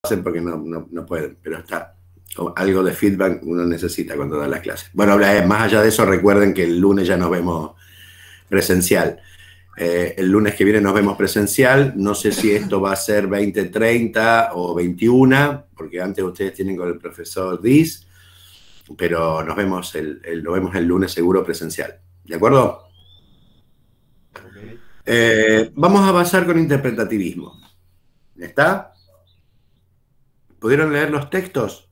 hacen porque no pueden, pero está. Algo de feedback uno necesita cuando da las clases. Bueno, más allá de eso, recuerden que el lunes ya nos vemos presencial. El lunes que viene nos vemos presencial. No sé si esto va a ser 20:30 o 21, porque antes ustedes tienen con el profesor Diz, pero nos vemos el lunes seguro presencial. ¿De acuerdo? Okay. Vamos a avanzar con interpretativismo. ¿Está? ¿Pudieron leer los textos?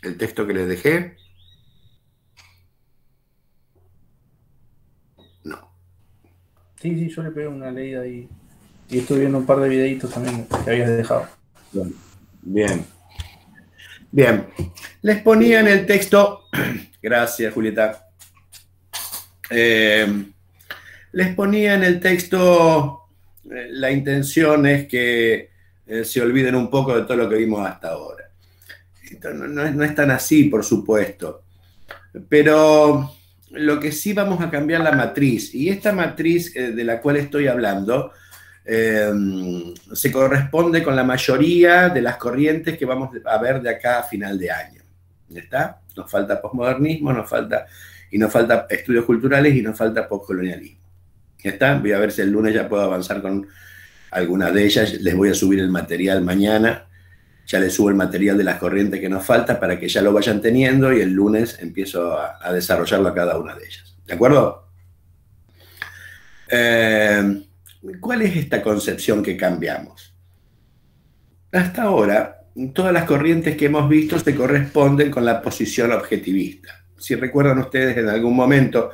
El texto que les dejé. No. Sí, yo le pegué una leída y estoy viendo un par de videitos también que habías dejado. Bien. Bien. Les ponía en el texto. Gracias, Julieta. Les ponía en el texto. La intención es que se olviden un poco de todo lo que vimos hasta ahora. Esto no es tan así, por supuesto. Pero lo que sí vamos a cambiar la matriz. Y esta matriz de la cual estoy hablando se corresponde con la mayoría de las corrientes que vamos a ver de acá a final de año. ¿Está? Nos falta posmodernismo, nos falta estudios culturales y nos falta postcolonialismo. ¿Está? Voy a ver si el lunes ya puedo avanzar con alguna de ellas. Les voy a subir el material mañana. Ya les subo el material de las corrientes que nos falta para que ya lo vayan teniendo y el lunes empiezo a desarrollarlo a cada una de ellas. ¿De acuerdo? ¿Cuál es esta concepción que cambiamos? Hasta ahora, todas las corrientes que hemos visto se corresponden con la posición objetivista. Si recuerdan ustedes, en algún momento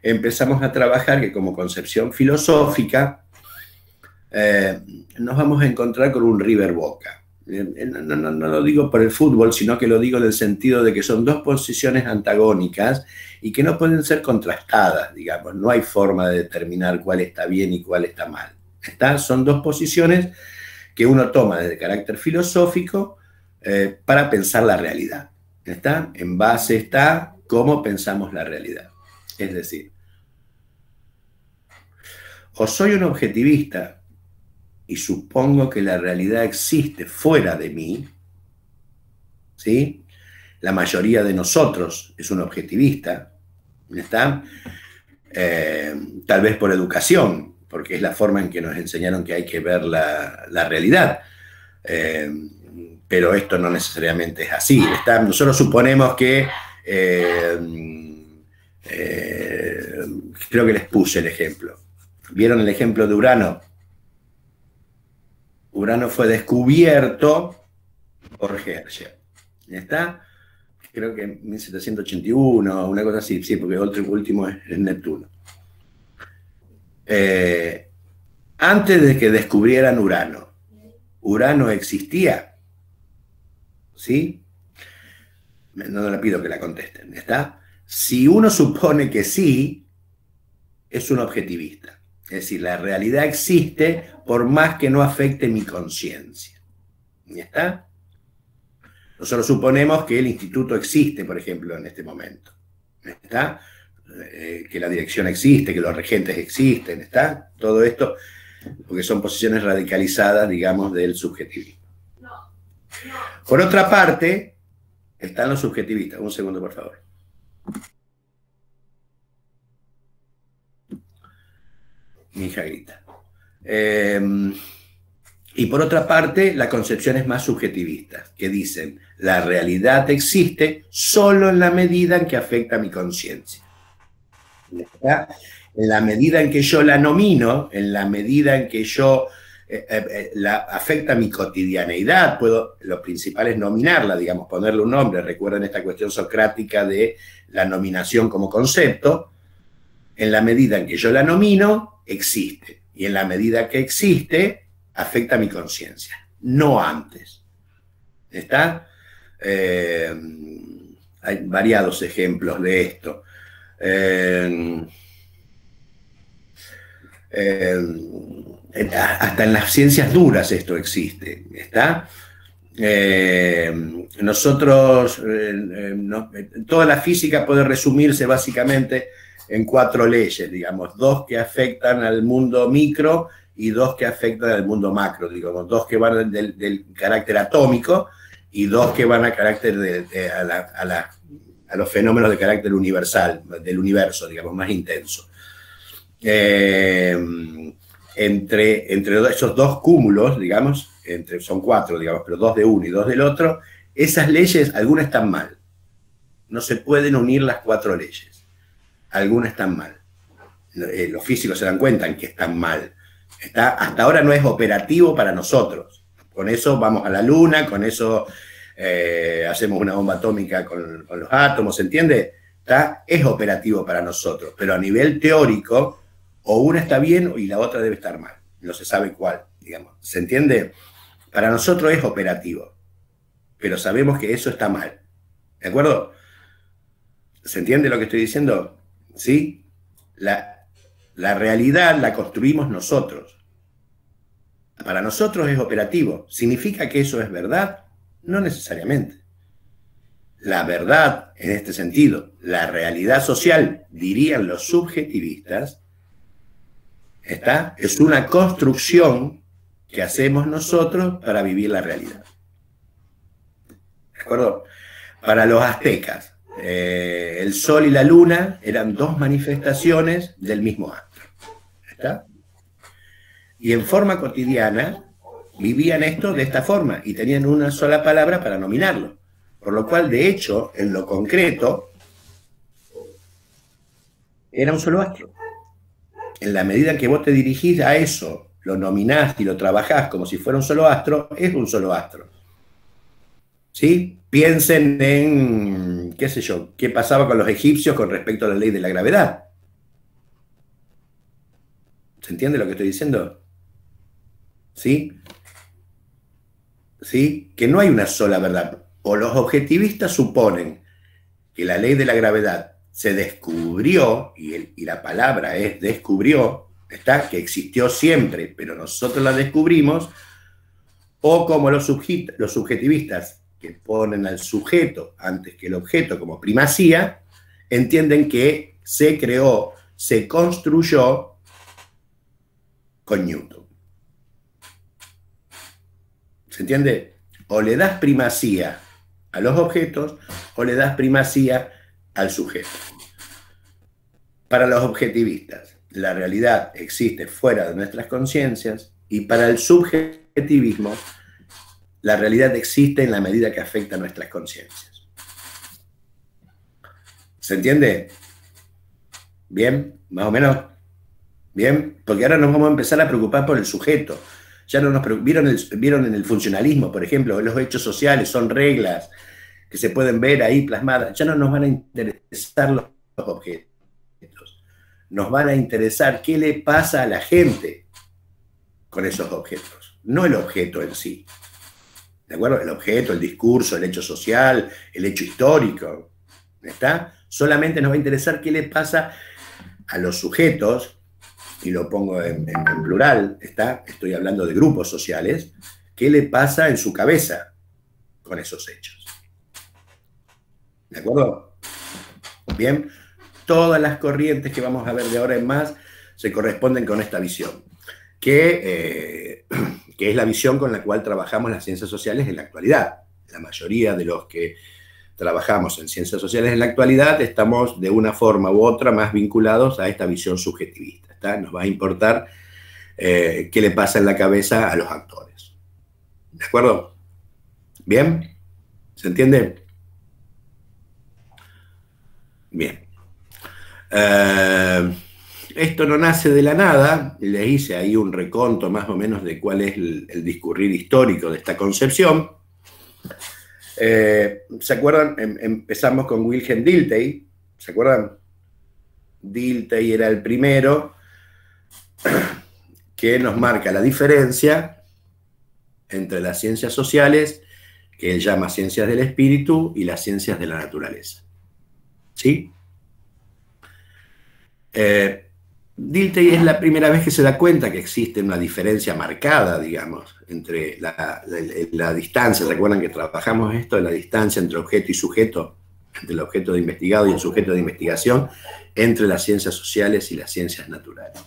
empezamos a trabajar que como concepción filosófica nos vamos a encontrar con un River Boca. No lo digo por el fútbol, sino que lo digo en el sentido de que son dos posiciones antagónicas y que no pueden ser contrastadas, digamos. No hay forma de determinar cuál está bien y cuál está mal. Son dos posiciones que uno toma desde carácter filosófico para pensar la realidad. En base está cómo pensamos la realidad. Es decir, o soy un objetivista y supongo que la realidad existe fuera de mí, ¿sí? La mayoría de nosotros es un objetivista, ¿está? Tal vez por educación, porque es la forma en que nos enseñaron que hay que ver la realidad. Pero esto no necesariamente es así, ¿está? Nosotros suponemos que... creo que les puse el ejemplo. ¿Vieron el ejemplo de Urano? Urano fue descubierto por Herschel. ¿Está? Creo que en 1781, una cosa así, sí, porque el último es Neptuno. Antes de que descubrieran Urano, ¿Urano existía? ¿Sí? No le pido que la contesten, ¿está? Si uno supone que sí, es un objetivista. Es decir, la realidad existe por más que no afecte mi conciencia. ¿Está? Nosotros suponemos que el instituto existe, por ejemplo, en este momento. ¿Está? Que la dirección existe, que los regentes existen. ¿Está? Todo esto, porque son posiciones radicalizadas, digamos, del subjetivismo. Por otra parte, están los subjetivistas. Un segundo, por favor. Mi hija grita. Y por otra parte, la concepción es más subjetivista, que dicen, la realidad existe solo en la medida en que afecta a mi conciencia. En la medida en que yo la nomino, en la medida en que yo afecta a mi cotidianeidad, lo principal es nominarla, digamos, ponerle un nombre. Recuerden esta cuestión socrática de la nominación como concepto. En la medida en que yo la nomino, existe. Y en la medida que existe, afecta a mi conciencia. No antes. ¿Está? Hay variados ejemplos de esto. Hasta en las ciencias duras esto existe. ¿Está? Nosotros, toda la física puede resumirse básicamente en 4 leyes, digamos, 2 que afectan al mundo micro y dos que afectan al mundo macro, digamos, dos que van del carácter atómico y dos que van a carácter a los fenómenos de carácter universal, del universo, digamos, más intenso. Entre esos dos cúmulos, digamos, son cuatro, digamos, pero dos de uno y dos del otro, esas leyes, algunas están mal. No se pueden unir las cuatro leyes. Algunas están mal. Los físicos se dan cuenta en que están mal. Hasta ahora no es operativo para nosotros. Con eso vamos a la luna, con eso hacemos una bomba atómica con los átomos, ¿se entiende? Es operativo para nosotros, pero a nivel teórico, o una está bien y la otra debe estar mal. No se sabe cuál, digamos. ¿Se entiende? Para nosotros es operativo, pero sabemos que eso está mal. ¿De acuerdo? ¿Se entiende lo que estoy diciendo? ¿Sí? La realidad la construimos nosotros. Para nosotros es operativo. ¿Significa que eso es verdad? No necesariamente. La verdad, en este sentido, la realidad social, dirían los subjetivistas, es una construcción que hacemos nosotros para vivir la realidad. ¿De acuerdo? Para los aztecas, el sol y la luna eran dos manifestaciones del mismo astro. ¿Está? Y en forma cotidiana vivían esto de esta forma y tenían una sola palabra para nominarlo. Por lo cual, de hecho, en lo concreto, era un solo astro. En la medida en que vos te dirigís a eso, lo nominás y lo trabajás como si fuera un solo astro, es un solo astro. ¿Sí? Piensen en, qué sé yo, qué pasaba con los egipcios con respecto a la ley de la gravedad. ¿Se entiende lo que estoy diciendo? ¿Sí? ¿Sí? Que no hay una sola verdad. O los objetivistas suponen que la ley de la gravedad se descubrió, y la palabra es descubrió, ¿está? Que existió siempre, pero nosotros la descubrimos, o como los subjetivistas, que ponen al sujeto antes que el objeto como primacía, entienden que se creó, se construyó con Newton. ¿Se entiende? O le das primacía a los objetos o le das primacía al sujeto. Para los objetivistas, la realidad existe fuera de nuestras conciencias y para el subjetivismo, la realidad existe en la medida que afecta a nuestras conciencias. ¿Se entiende? ¿Bien? ¿Más o menos? ¿Bien? Porque ahora nos vamos a empezar a preocupar por el sujeto. Ya no nos vieron en el funcionalismo, por ejemplo, los hechos sociales son reglas que se pueden ver ahí plasmadas. Ya no nos van a interesar los objetos. Nos van a interesar qué le pasa a la gente con esos objetos, no el objeto en sí. ¿De acuerdo? El objeto, el discurso, el hecho social, el hecho histórico. ¿Está? Solamente nos va a interesar qué le pasa a los sujetos, y lo pongo en plural, ¿está? Estoy hablando de grupos sociales, qué le pasa en su cabeza con esos hechos. ¿De acuerdo? Bien, todas las corrientes que vamos a ver de ahora en más se corresponden con esta visión, que es la visión con la cual trabajamos las ciencias sociales en la actualidad. La mayoría de los que trabajamos en ciencias sociales en la actualidad estamos de una forma u otra más vinculados a esta visión subjetivista. ¿Está? Nos va a importar qué le pasa en la cabeza a los actores. ¿De acuerdo? ¿Bien? ¿Se entiende? Bien. Esto no nace de la nada. Les hice ahí un reconto más o menos de cuál es el discurrir histórico de esta concepción. ¿Se acuerdan? Empezamos con Wilhelm Dilthey. ¿Se acuerdan? Dilthey era el primero que nos marca la diferencia entre las ciencias sociales, que él llama ciencias del espíritu, y las ciencias de la naturaleza. ¿Sí? Dilthey es la primera vez que se da cuenta que existe una diferencia marcada, digamos, entre la distancia. ¿Recuerdan que trabajamos esto de la distancia entre objeto y sujeto, entre el objeto de investigado y el sujeto de investigación, entre las ciencias sociales y las ciencias naturales?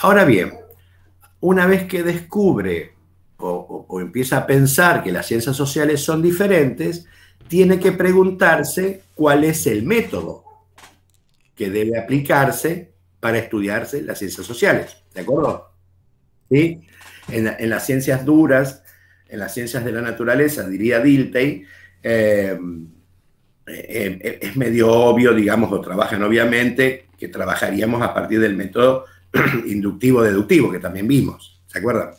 Ahora bien, una vez que descubre o empieza a pensar que las ciencias sociales son diferentes, tiene que preguntarse cuál es el método que debe aplicarse para estudiarse las ciencias sociales. ¿De acuerdo? ¿Sí? En las ciencias duras, en las ciencias de la naturaleza, diría Dilthey, es medio obvio, digamos, o trabajan obviamente, que trabajaríamos a partir del método inductivo-deductivo, que también vimos. ¿Se acuerdan?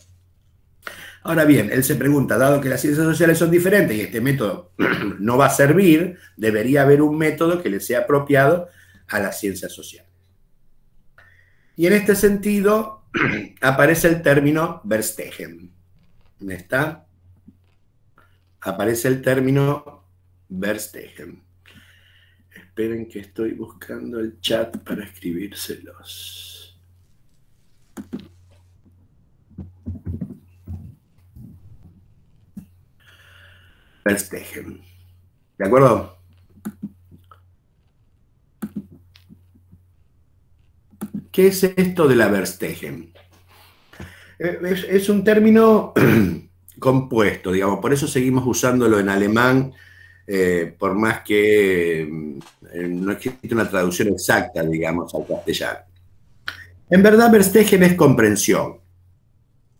Ahora bien, él se pregunta, dado que las ciencias sociales son diferentes y este método no va a servir, debería haber un método que le sea apropiado a las ciencias sociales. Y en este sentido aparece el término Verstehen. ¿Dónde está? Aparece el término Verstehen. Esperen que estoy buscando el chat para escribírselos. Verstehen. ¿De acuerdo? ¿Qué es esto de la Verstehen? Es un término compuesto, digamos, por eso seguimos usándolo en alemán, por más que no existe una traducción exacta, digamos, al castellano. En verdad, Verstehen es comprensión.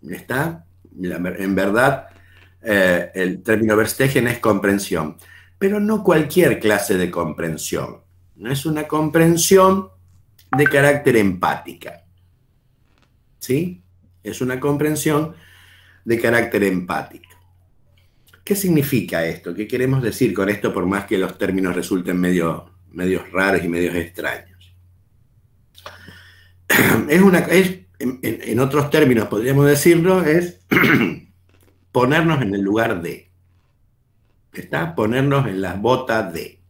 ¿Está? En verdad, el término Verstehen es comprensión, pero no cualquier clase de comprensión. No es una comprensión de carácter empática. ¿Sí? Es una comprensión de carácter empático. ¿Qué significa esto? ¿Qué queremos decir con esto, por más que los términos resulten medios raros y medios extraños? En otros términos podríamos decirlo, es ponernos en el lugar de. ¿Está? Ponernos en las botas de.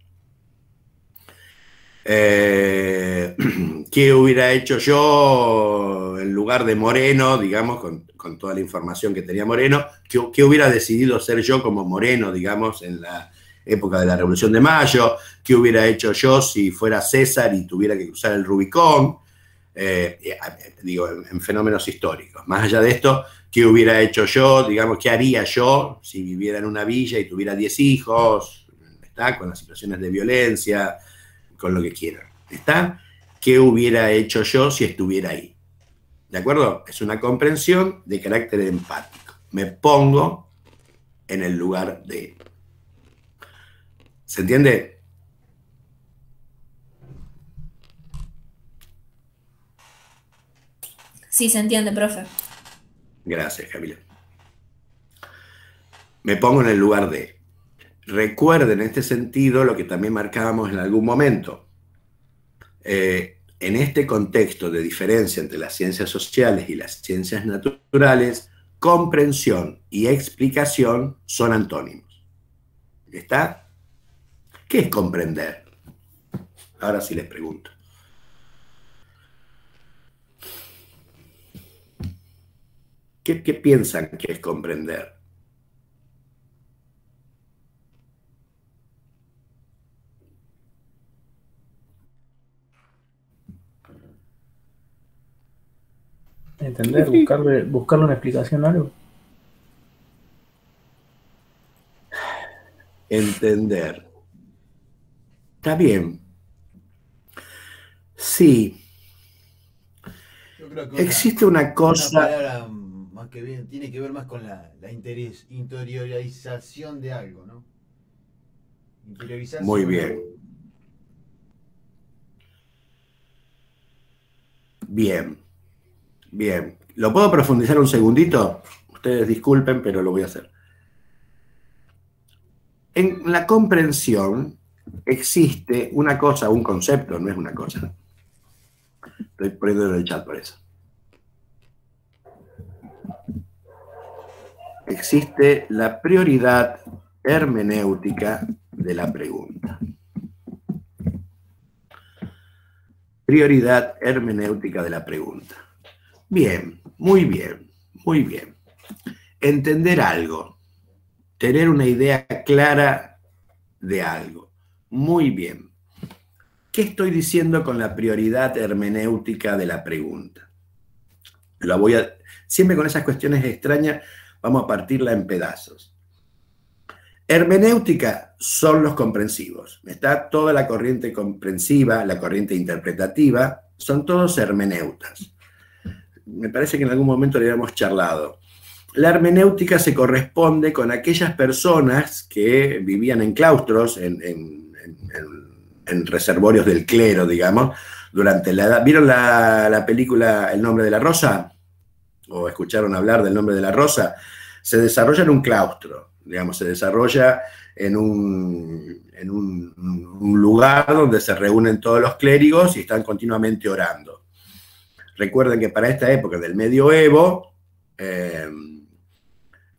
¿Qué hubiera hecho yo en lugar de Moreno, digamos, con toda la información que tenía Moreno? ¿Qué hubiera decidido ser yo como Moreno, digamos, en la época de la Revolución de Mayo? ¿Qué hubiera hecho yo si fuera César y tuviera que cruzar el Rubicón? Digo, en fenómenos históricos. Más allá de esto, ¿qué hubiera hecho yo? Digamos, ¿qué haría yo si viviera en una villa y tuviera 10 hijos? ¿Está? Con las situaciones de violencia, con lo que quieran. ¿Está? ¿Qué hubiera hecho yo si estuviera ahí? ¿De acuerdo? Es una comprensión de carácter empático. Me pongo en el lugar de. ¿Se entiende? Sí, se entiende, profe. Gracias, Camila. Me pongo en el lugar de. Recuerden en este sentido lo que también marcábamos en algún momento. En este contexto de diferencia entre las ciencias sociales y las ciencias naturales, comprensión y explicación son antónimos. ¿Está? ¿Qué es comprender? Ahora sí les pregunto. ¿Qué piensan que es comprender? Entender, buscarle una explicación a algo. Entender. Está bien. Sí. Yo creo que existe una cosa. Una palabra más que bien, tiene que ver más con la interiorización de algo, ¿no? Interiorizar. Muy bien. Bien. Bien. ¿Lo puedo profundizar un segundito? Ustedes disculpen, pero lo voy a hacer. En la comprensión existe una cosa, un concepto, no es una cosa. Estoy poniendo en el chat por eso. Existe la prioridad hermenéutica de la pregunta. Prioridad hermenéutica de la pregunta. Bien, muy bien, muy bien. Entender algo, tener una idea clara de algo. Muy bien. ¿Qué estoy diciendo con la prioridad hermenéutica de la pregunta? Siempre con esas cuestiones extrañas vamos a partirla en pedazos. Hermenéutica son los comprensivos. Está toda la corriente comprensiva, la corriente interpretativa, son todos hermeneutas. Me parece que en algún momento le habíamos charlado. La hermenéutica se corresponde con aquellas personas que vivían en claustros, en reservorios del clero, digamos, durante la edad. ¿Vieron la película El nombre de la rosa? ¿O escucharon hablar del nombre de la rosa? Se desarrolla en un claustro, digamos, se desarrolla en un lugar donde se reúnen todos los clérigos y están continuamente orando. Recuerden que para esta época del medioevo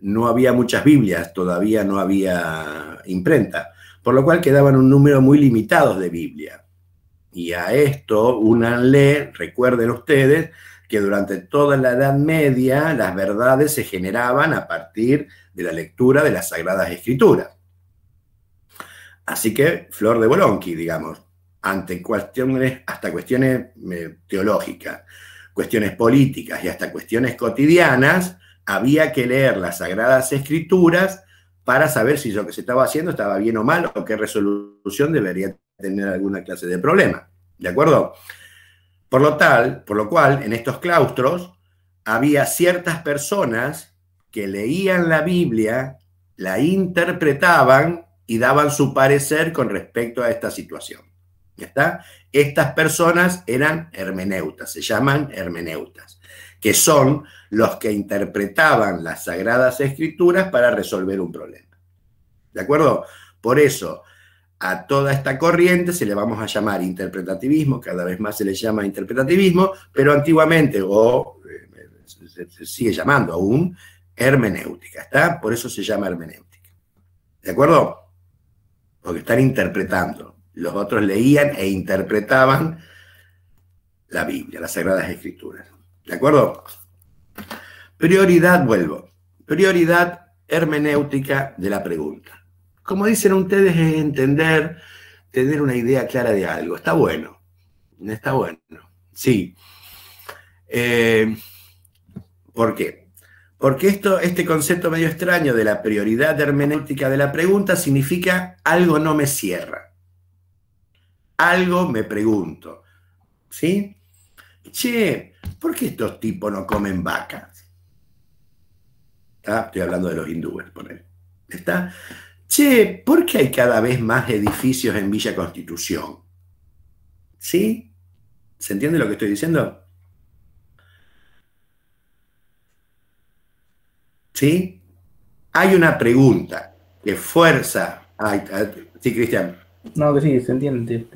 no había muchas Biblias, todavía no había imprenta, por lo cual quedaban un número muy limitado de Biblia. Y a esto únanle, recuerden ustedes, que durante toda la Edad Media las verdades se generaban a partir de la lectura de las Sagradas Escrituras. Así que, flor de bolonqui, digamos, ante cuestiones, hasta cuestiones teológicas, cuestiones políticas y hasta cuestiones cotidianas, había que leer las Sagradas Escrituras para saber si lo que se estaba haciendo estaba bien o mal, o qué resolución debería tener alguna clase de problema. ¿De acuerdo? Por lo cual, en estos claustros había ciertas personas que leían la Biblia, la interpretaban y daban su parecer con respecto a esta situación. ¿Ya está? Estas personas eran hermeneutas, se llaman hermeneutas, que son los que interpretaban las Sagradas Escrituras para resolver un problema. ¿De acuerdo? Por eso, a toda esta corriente se le vamos a llamar interpretativismo, cada vez más se le llama interpretativismo, pero antiguamente, se sigue llamando aún, hermenéutica, ¿está? Por eso se llama hermenéutica. ¿De acuerdo? Porque están interpretando. Los otros leían e interpretaban la Biblia, las Sagradas Escrituras. ¿De acuerdo? Prioridad, vuelvo. Prioridad hermenéutica de la pregunta. Como dicen ustedes, es entender, tener una idea clara de algo. Está bueno. Está bueno. Sí. ¿Por qué? Porque este concepto medio extraño de la prioridad hermenéutica de la pregunta significa algo no me cierra. Algo me pregunto. ¿Sí? Che, ¿por qué estos tipos no comen vacas? Estoy hablando de los hindúes, ponele. ¿Está? Che, ¿por qué hay cada vez más edificios en Villa Constitución? ¿Sí? ¿Se entiende lo que estoy diciendo? ¿Sí? Hay una pregunta que fuerza... sí, Cristian. No, que sí, se entiende.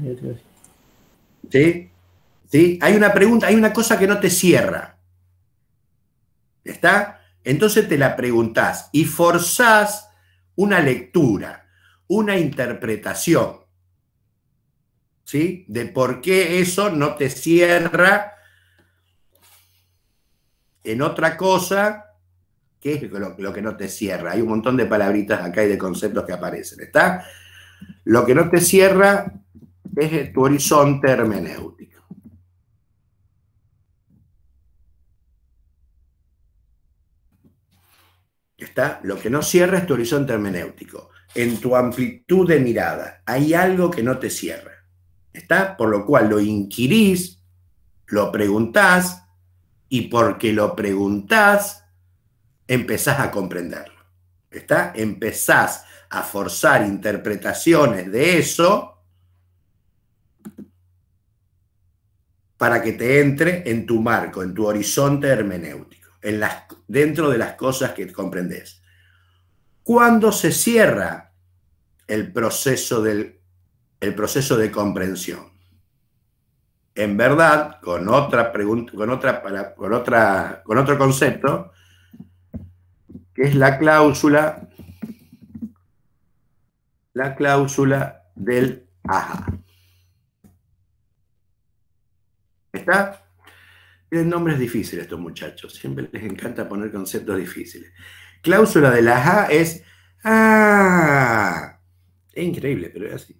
¿Sí? ¿Sí? Hay una pregunta, hay una cosa que no te cierra. ¿Está? Entonces te la preguntás y forzás una lectura, una interpretación, ¿sí? De por qué eso no te cierra en otra cosa, que es lo que no te cierra. Hay un montón de palabritas acá y de conceptos que aparecen, ¿está? Lo que no te cierra es tu horizonte hermenéutico. ¿Está? Lo que no cierra es tu horizonte hermenéutico. En tu amplitud de mirada hay algo que no te cierra. ¿Está? Por lo cual lo inquirís, lo preguntás, y porque lo preguntás, empezás a comprenderlo. ¿Está? Empezás a forzar interpretaciones de eso para que te entre en tu marco, en tu horizonte hermenéutico, dentro de las cosas que comprendés. ¿Cuándo se cierra el proceso de comprensión? En verdad, con otra pregunta, con otro concepto, que es la cláusula del ajá. ¿Está? Tienen nombres difíciles estos muchachos, siempre les encanta poner conceptos difíciles. Cláusula del ajá es es increíble, pero es así.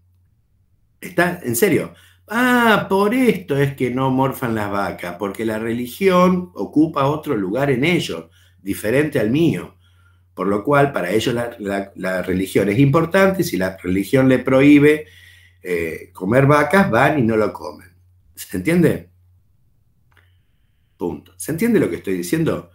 ¿Está? En serio, Ah, por esto es que no morfan las vacas, porque la religión ocupa otro lugar en ellos, diferente al mío. Por lo cual, para ellos la religión es importante. Si la religión le prohíbe comer vacas, van y no lo comen. ¿Se entiende? Punto. ¿Se entiende lo que estoy diciendo?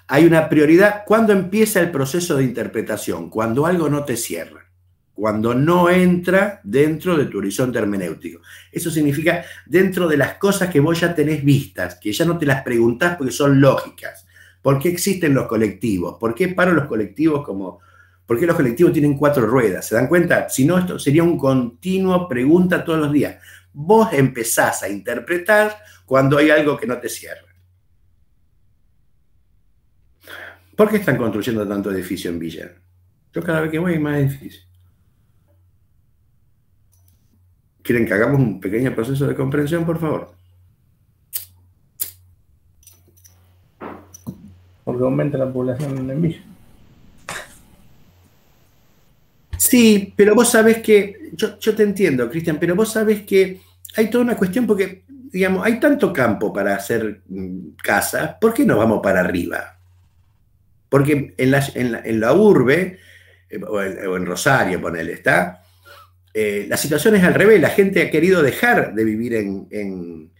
Hay una prioridad. ¿Cuándo empieza el proceso de interpretación? Cuando algo no te cierra, cuando no entra dentro de tu horizonte hermenéutico. Eso significa dentro de las cosas que vos ya tenés vistas, que ya no te las preguntás porque son lógicas. ¿Por qué existen los colectivos? ¿Por qué paro los colectivos como... ¿Por qué los colectivos tienen 4 ruedas? ¿Se dan cuenta? Si no, esto sería un continuo pregunta todos los días. Vos empezás a interpretar cuando hay algo que no te cierra. ¿Por qué están construyendo tanto edificio en Villa? Yo cada vez que voy hay más edificios. ¿Quieren que hagamos un pequeño proceso de comprensión, por favor? Porque aumenta la población en Villa. Sí, pero vos sabés que, yo te entiendo, Cristian, pero vos sabés que hay toda una cuestión porque, digamos, hay tanto campo para hacer casas, ¿por qué no vamos para arriba? Porque en la urbe, o en Rosario, ponele, está, la situación es al revés, la gente ha querido dejar de vivir en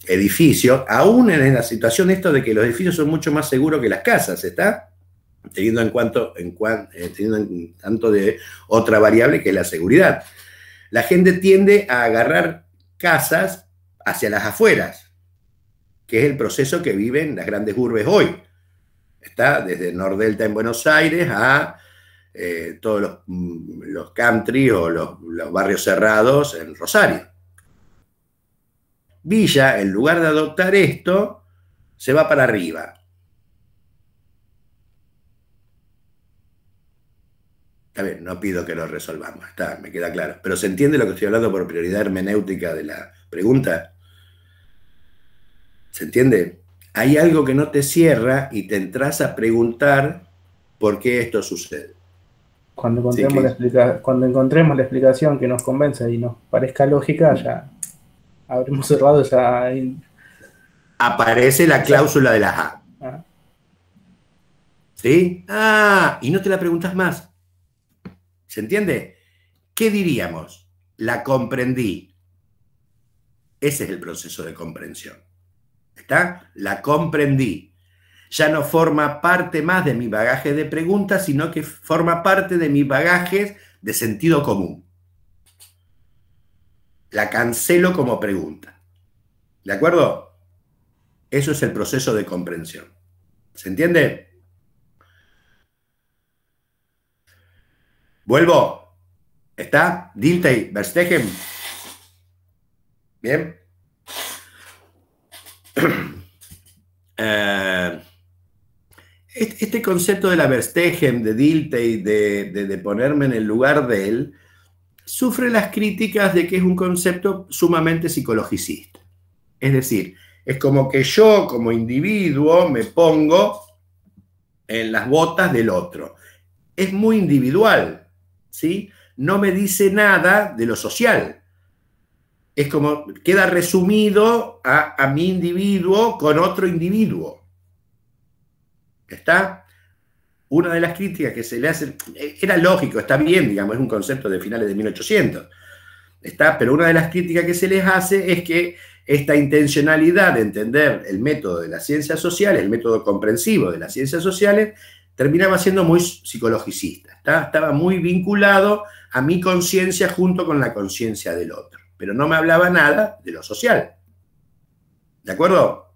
edificios, aún en la situación esto de que los edificios son mucho más seguros que las casas, ¿está? Teniendo en tanto de otra variable que es la seguridad. La gente tiende a agarrar casas hacia las afueras, que es el proceso que viven las grandes urbes hoy. Está desde Nordelta en Buenos Aires a todos los country o los barrios cerrados en Rosario. Villa, en lugar de adoptar esto, se va para arriba. Está bien, no pido que lo resolvamos, está, me queda claro. Pero ¿se entiende lo que estoy hablando por prioridad hermenéutica de la pregunta? ¿Se entiende? Hay algo que no te cierra y te entras a preguntar por qué esto sucede. Cuando encontremos la explicación que nos convenza y nos parezca lógica, ya habremos cerrado esa... Aparece la cláusula de la A. Ah. ¿Sí? Ah, y no te la preguntas más. ¿Se entiende? ¿Qué diríamos? La comprendí. Ese es el proceso de comprensión. ¿Está? La comprendí. Ya no forma parte más de mi bagaje de preguntas, sino que forma parte de mis bagajes de sentido común. La cancelo como pregunta. ¿De acuerdo? Eso es el proceso de comprensión. ¿Se entiende? Vuelvo. ¿Está? Dilthey, Verstegen. Bien. Este concepto de la Verstegen, de Dilthey, de ponerme en el lugar de él, sufre las críticas de que es un concepto sumamente psicologicista. Es decir, es como que yo como individuo me pongo en las botas del otro. Es muy individual, ¿sí? No me dice nada de lo social. Es como, queda resumido a mi individuo con otro individuo. ¿Está? Una de las críticas que se le hace, era lógico, está bien, digamos, es un concepto de finales de 1800, ¿está? Pero una de las críticas que se les hace es que esta intencionalidad de entender el método de las ciencias sociales, el método comprensivo de las ciencias sociales, terminaba siendo muy psicologicista, ¿está? Estaba muy vinculado a mi conciencia junto con la conciencia del otro, pero no me hablaba nada de lo social. ¿De acuerdo?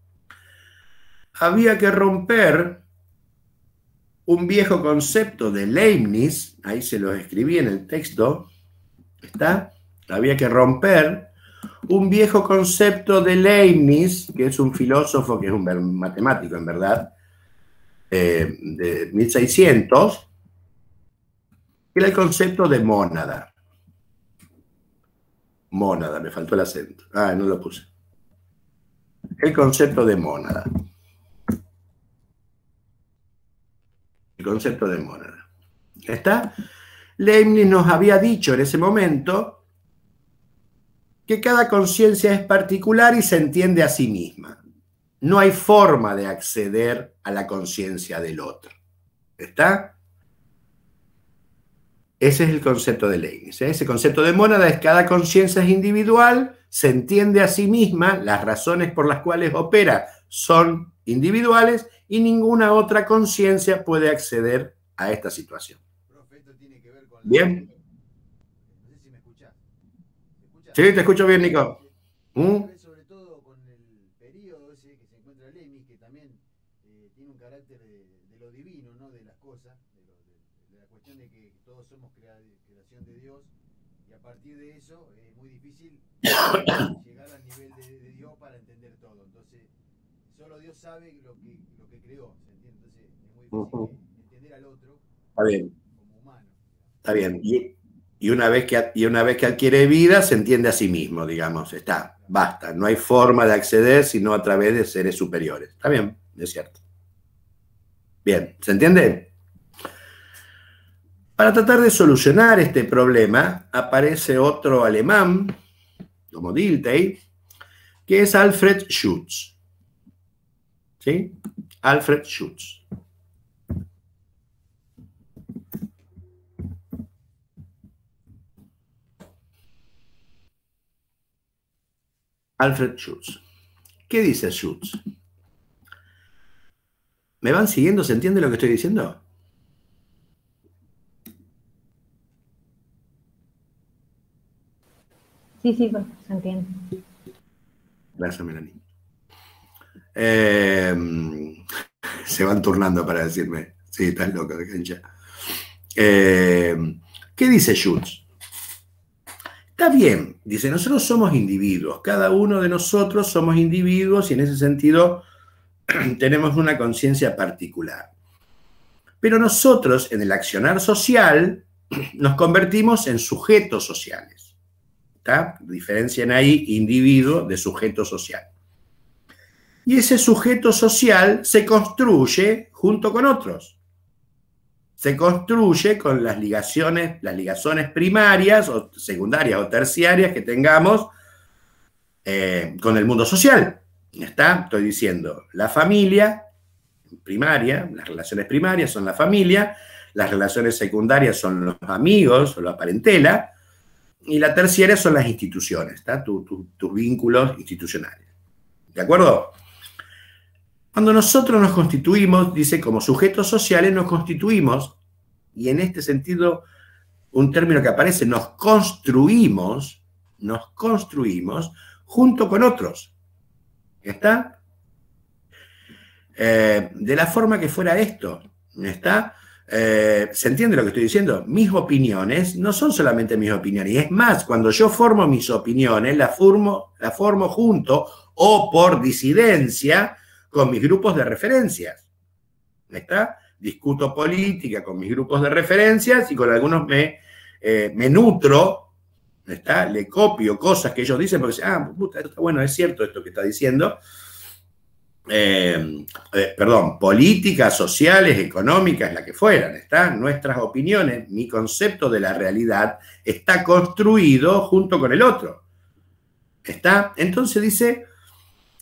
Había que romper un viejo concepto de Leibniz, ahí se lo escribí en el texto, ¿está? Había que romper un viejo concepto de Leibniz, que es un filósofo, que es un matemático en verdad, de 1600, que era el concepto de mónada. Mónada, me faltó el acento. Ah, no lo puse. El concepto de mónada. El concepto de mónada. ¿Está? Leibniz nos había dicho en ese momento que cada conciencia es particular y se entiende a sí misma. No hay forma de acceder a la conciencia del otro. ¿Está? Ese es el concepto de Leibniz. Ese concepto de mónada es cada conciencia es individual, se entiende a sí misma, las razones por las cuales opera son individuales y ninguna otra conciencia puede acceder a esta situación. Profe, esto tiene que ver con ¿Bien? No sé si me escuchás. ¿Me escuchás? Sí, te escucho bien, Nico. Sobre todo con el periodo ese que se encuentra Leibniz, que también tiene un carácter de lo divino, ¿no? De las cosas, de la cuestión de que todos somos creación de Dios, y a partir de eso es muy difícil llegar al nivel de Dios para entender todo. Entonces, solo Dios sabe lo que creó, ¿se entiende? Entonces, es muy difícil entender al otro. Está bien. Como humano. Está bien. Y una vez que adquiere vida, se entiende a sí mismo, digamos. Está, basta. No hay forma de acceder sino a través de seres superiores. Está bien, es cierto. Bien, ¿se entiende? Para tratar de solucionar este problema, aparece otro alemán, como Dilthey, que es Alfred Schutz. ¿Sí? Alfred Schutz. Alfred Schutz. ¿Qué dice Schutz? ¿Me van siguiendo? ¿Se entiende lo que estoy diciendo? Sí, se entiende. Gracias, Melanie. Se van turnando para decirme. Sí, estás loco de cancha. ¿Qué dice Schutz? Está bien, dice, nosotros somos individuos, cada uno de nosotros somos individuos y en ese sentido tenemos una conciencia particular. Pero nosotros en el accionar social nos convertimos en sujetos sociales. ¿Está? Diferencian ahí individuo de sujeto social. Y ese sujeto social se construye junto con otros. Se construye con las ligazones primarias o secundarias o terciarias que tengamos con el mundo social. ¿Está? Estoy diciendo, la familia primaria, las relaciones primarias son la familia, las relaciones secundarias son los amigos o la parentela, y la terciaria son las instituciones, ¿está? Tus vínculos institucionales. ¿De acuerdo? Cuando nosotros nos constituimos, dice, como sujetos sociales nos constituimos, y en este sentido, un término que aparece, nos construimos junto con otros. ¿Está? De la forma que fuera esto. ¿Está? ¿Se entiende lo que estoy diciendo? Mis opiniones no son solamente mis opiniones, y es más, cuando yo formo mis opiniones, la formo junto o por disidencia con mis grupos de referencias. ¿Está? Discuto política con mis grupos de referencias y con algunos me nutro, ¿está? Le copio cosas que ellos dicen porque dicen, puta, está bueno, es cierto esto que está diciendo. Políticas, sociales, económicas, la que fueran, ¿está? Nuestras opiniones, mi concepto de la realidad está construido junto con el otro. ¿Está? Entonces dice,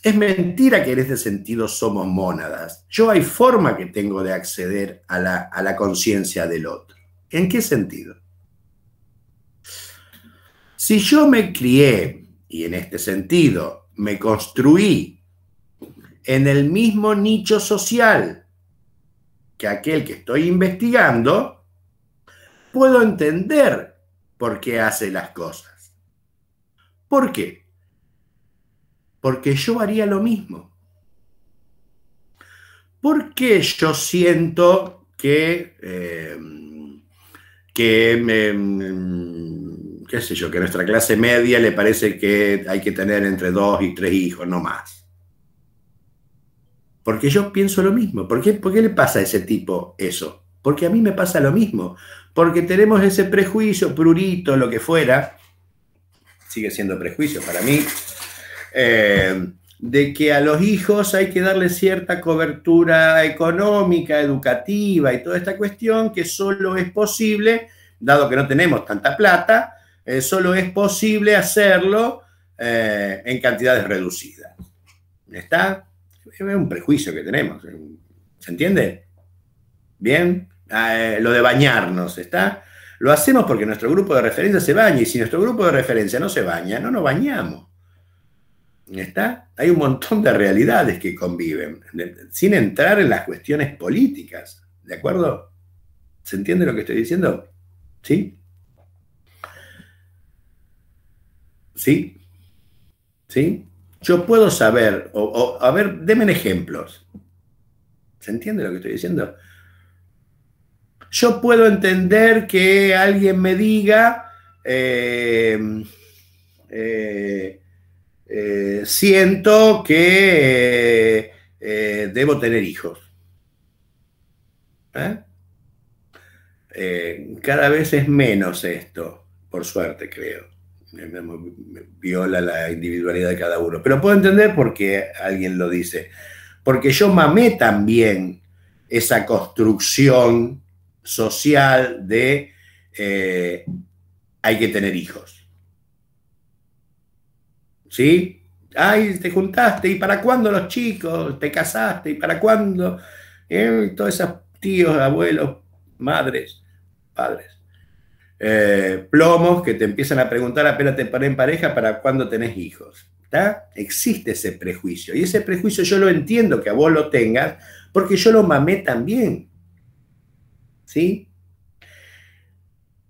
es mentira que en este sentido somos mónadas. Yo hay forma que tengo de acceder a la conciencia del otro. ¿En qué sentido? Si yo me crié, y en este sentido me construí en el mismo nicho social que aquel que estoy investigando, puedo entender por qué hace las cosas. ¿Por qué? Porque yo haría lo mismo. ¿Por qué yo siento que qué sé yo, que a nuestra clase media le parece que hay que tener entre 2 y 3 hijos, no más? Porque yo pienso lo mismo. ¿Por qué le pasa a ese tipo eso? Porque a mí me pasa lo mismo. Porque tenemos ese prejuicio, prurito, lo que fuera, sigue siendo prejuicio para mí, de que a los hijos hay que darle cierta cobertura económica, educativa y toda esta cuestión que solo es posible, dado que no tenemos tanta plata, solo es posible hacerlo en cantidades reducidas. ¿Está? Es un prejuicio que tenemos. ¿Se entiende? Bien. Lo de bañarnos, ¿está? Lo hacemos porque nuestro grupo de referencia se baña, y si nuestro grupo de referencia no se baña, no nos bañamos. ¿Está? Hay un montón de realidades que conviven, sin entrar en las cuestiones políticas. ¿De acuerdo? ¿Se entiende lo que estoy diciendo? ¿Sí? ¿Sí? ¿Sí? Yo puedo saber, a ver, denme ejemplos. ¿Se entiende lo que estoy diciendo? Yo puedo entender que alguien me diga, siento que debo tener hijos. Cada vez es menos esto, por suerte, creo. Viola la individualidad de cada uno. Pero puedo entender por qué alguien lo dice. Porque yo mamé también esa construcción social de hay que tener hijos. ¿Sí? Ay, te juntaste, ¿y para cuándo los chicos? ¿Te casaste? ¿Y para cuándo? Todos esos tíos, abuelos, madres, padres. Plomos que te empiezan a preguntar apenas te ponen en pareja para cuándo tenés hijos. ¿Está? Existe ese prejuicio. Y ese prejuicio yo lo entiendo que a vos lo tengas porque yo lo mamé también. ¿Sí?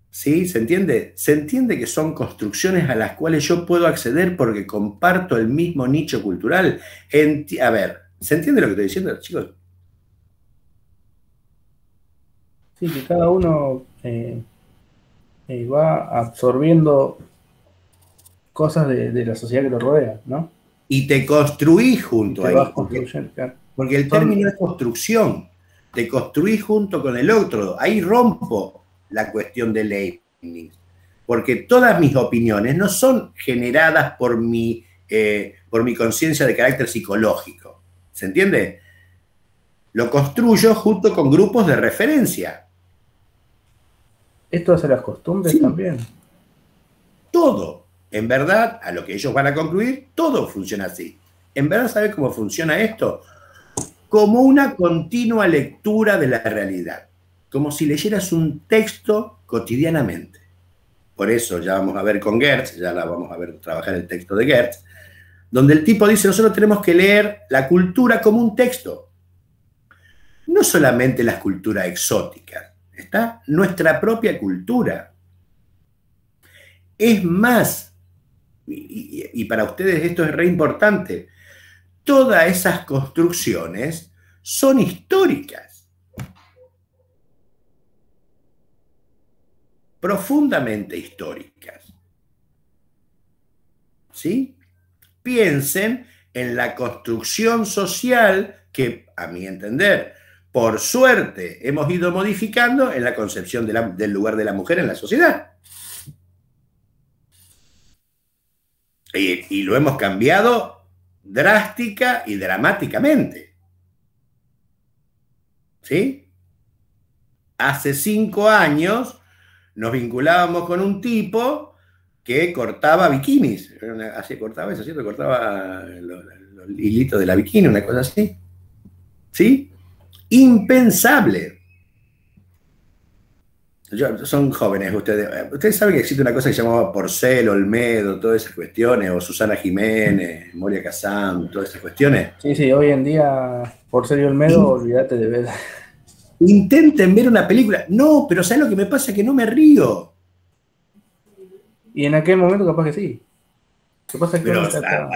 ¿Sí? ¿Se entiende? Se entiende que son construcciones a las cuales yo puedo acceder porque comparto el mismo nicho cultural. A ver, ¿se entiende lo que estoy diciendo, chicos? Sí, que cada uno va absorbiendo cosas de la sociedad que lo rodea, ¿no? Y te construís junto a vas él. Porque el término es construcción. Te construís junto con el otro. Ahí rompo la cuestión de Leibniz. Porque todas mis opiniones no son generadas por mi conciencia de carácter psicológico. ¿Se entiende? Lo construyo junto con grupos de referencia. ¿Esto hace las costumbres también? Todo. En verdad, a lo que ellos van a concluir, todo funciona así. ¿En verdad sabes cómo funciona esto? Como una continua lectura de la realidad. Como si leyeras un texto cotidianamente. Por eso ya vamos a ver con Gertz, ya la vamos a ver trabajar el texto de Gertz, donde el tipo dice, nosotros tenemos que leer la cultura como un texto. No solamente las culturas exóticas, está nuestra propia cultura. Es más, y para ustedes esto es re importante, todas esas construcciones son históricas. Profundamente históricas. ¿Sí? Piensen en la construcción social que, a mi entender, por suerte hemos ido modificando en la concepción del lugar de la mujer en la sociedad. Y lo hemos cambiado drástica y dramáticamente. ¿Sí? Hace 5 años nos vinculábamos con un tipo que cortaba bikinis. Así cortaba eso, ¿cierto? Cortaba los hilitos de la bikini, una cosa así. ¿Sí? Impensable. Son jóvenes ustedes. Ustedes saben que existe una cosa que se llamaba Porcel, Olmedo, todas esas cuestiones, o Susana Jiménez, Moria Kazan, todas esas cuestiones. Sí, hoy en día, Porcel y Olmedo, olvídate de ver. Intenten ver una película. No, pero ¿sabes lo que me pasa? Que no me río. Y en aquel momento capaz que sí. ¿Qué pasa? Que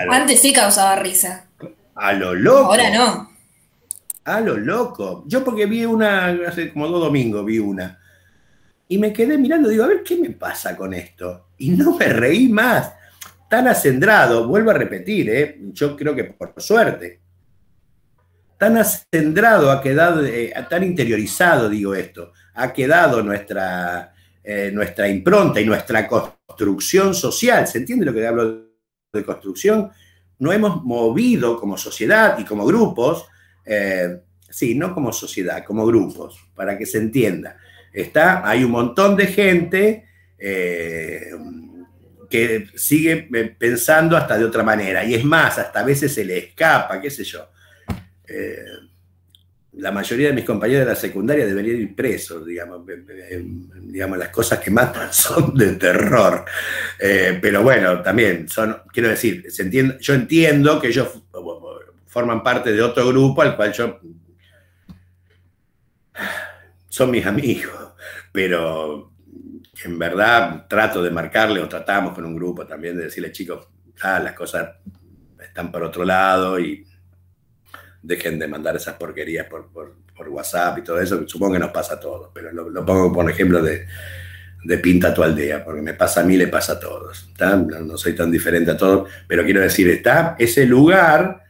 antes sí causaba risa. A lo loco. Ahora no. A lo loco. Yo porque vi una, hace como 2 domingos vi una. Y me quedé mirando, digo, a ver, ¿qué me pasa con esto? Y no me reí más. Tan acendrado, vuelvo a repetir, yo creo que por suerte. Tan acendrado ha quedado, tan interiorizado, digo esto, ha quedado nuestra impronta y nuestra construcción social. ¿Se entiende lo que hablo de construcción? No hemos movido como sociedad y como grupos, sí, no como sociedad, como grupos, para que se entienda. Hay un montón de gente que sigue pensando hasta de otra manera. Y es más, hasta a veces se le escapa, qué sé yo. La mayoría de mis compañeros de la secundaria deberían ir presos, digamos, las cosas que matan son de terror. Pero bueno, también son, quiero decir, yo entiendo que ellos forman parte de otro grupo al cual son mis amigos, pero en verdad trato de marcarle, o tratamos con un grupo también de decirle, chicos, las cosas están por otro lado y dejen de mandar esas porquerías por WhatsApp y todo eso, supongo que nos pasa a todos, pero lo pongo por ejemplo de pinta tu aldea, porque me pasa a mí, le pasa a todos, ¿está? No soy tan diferente a todos, pero quiero decir, está ese lugar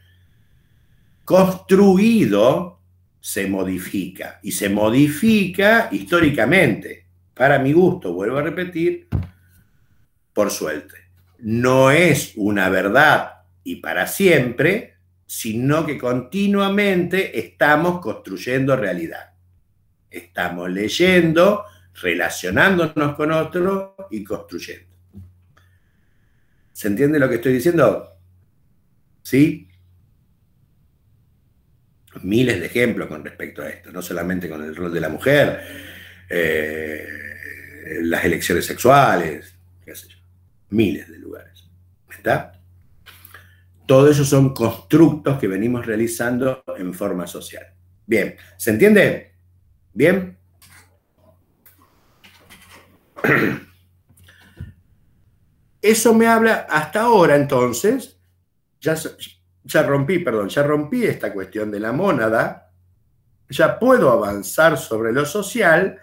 construido, se modifica, y se modifica históricamente, para mi gusto, vuelvo a repetir, por suerte. No es una verdad y para siempre, sino que continuamente estamos construyendo realidad. Estamos leyendo, relacionándonos con otros y construyendo. ¿Se entiende lo que estoy diciendo? ¿Sí? Miles de ejemplos con respecto a esto, no solamente con el rol de la mujer, las elecciones sexuales, qué sé yo, miles de lugares. ¿Está? Todo eso son constructos que venimos realizando en forma social. Bien, ¿se entiende? ¿Bien? Eso me habla hasta ahora, entonces, ya rompí esta cuestión de la mónada, ya puedo avanzar sobre lo social,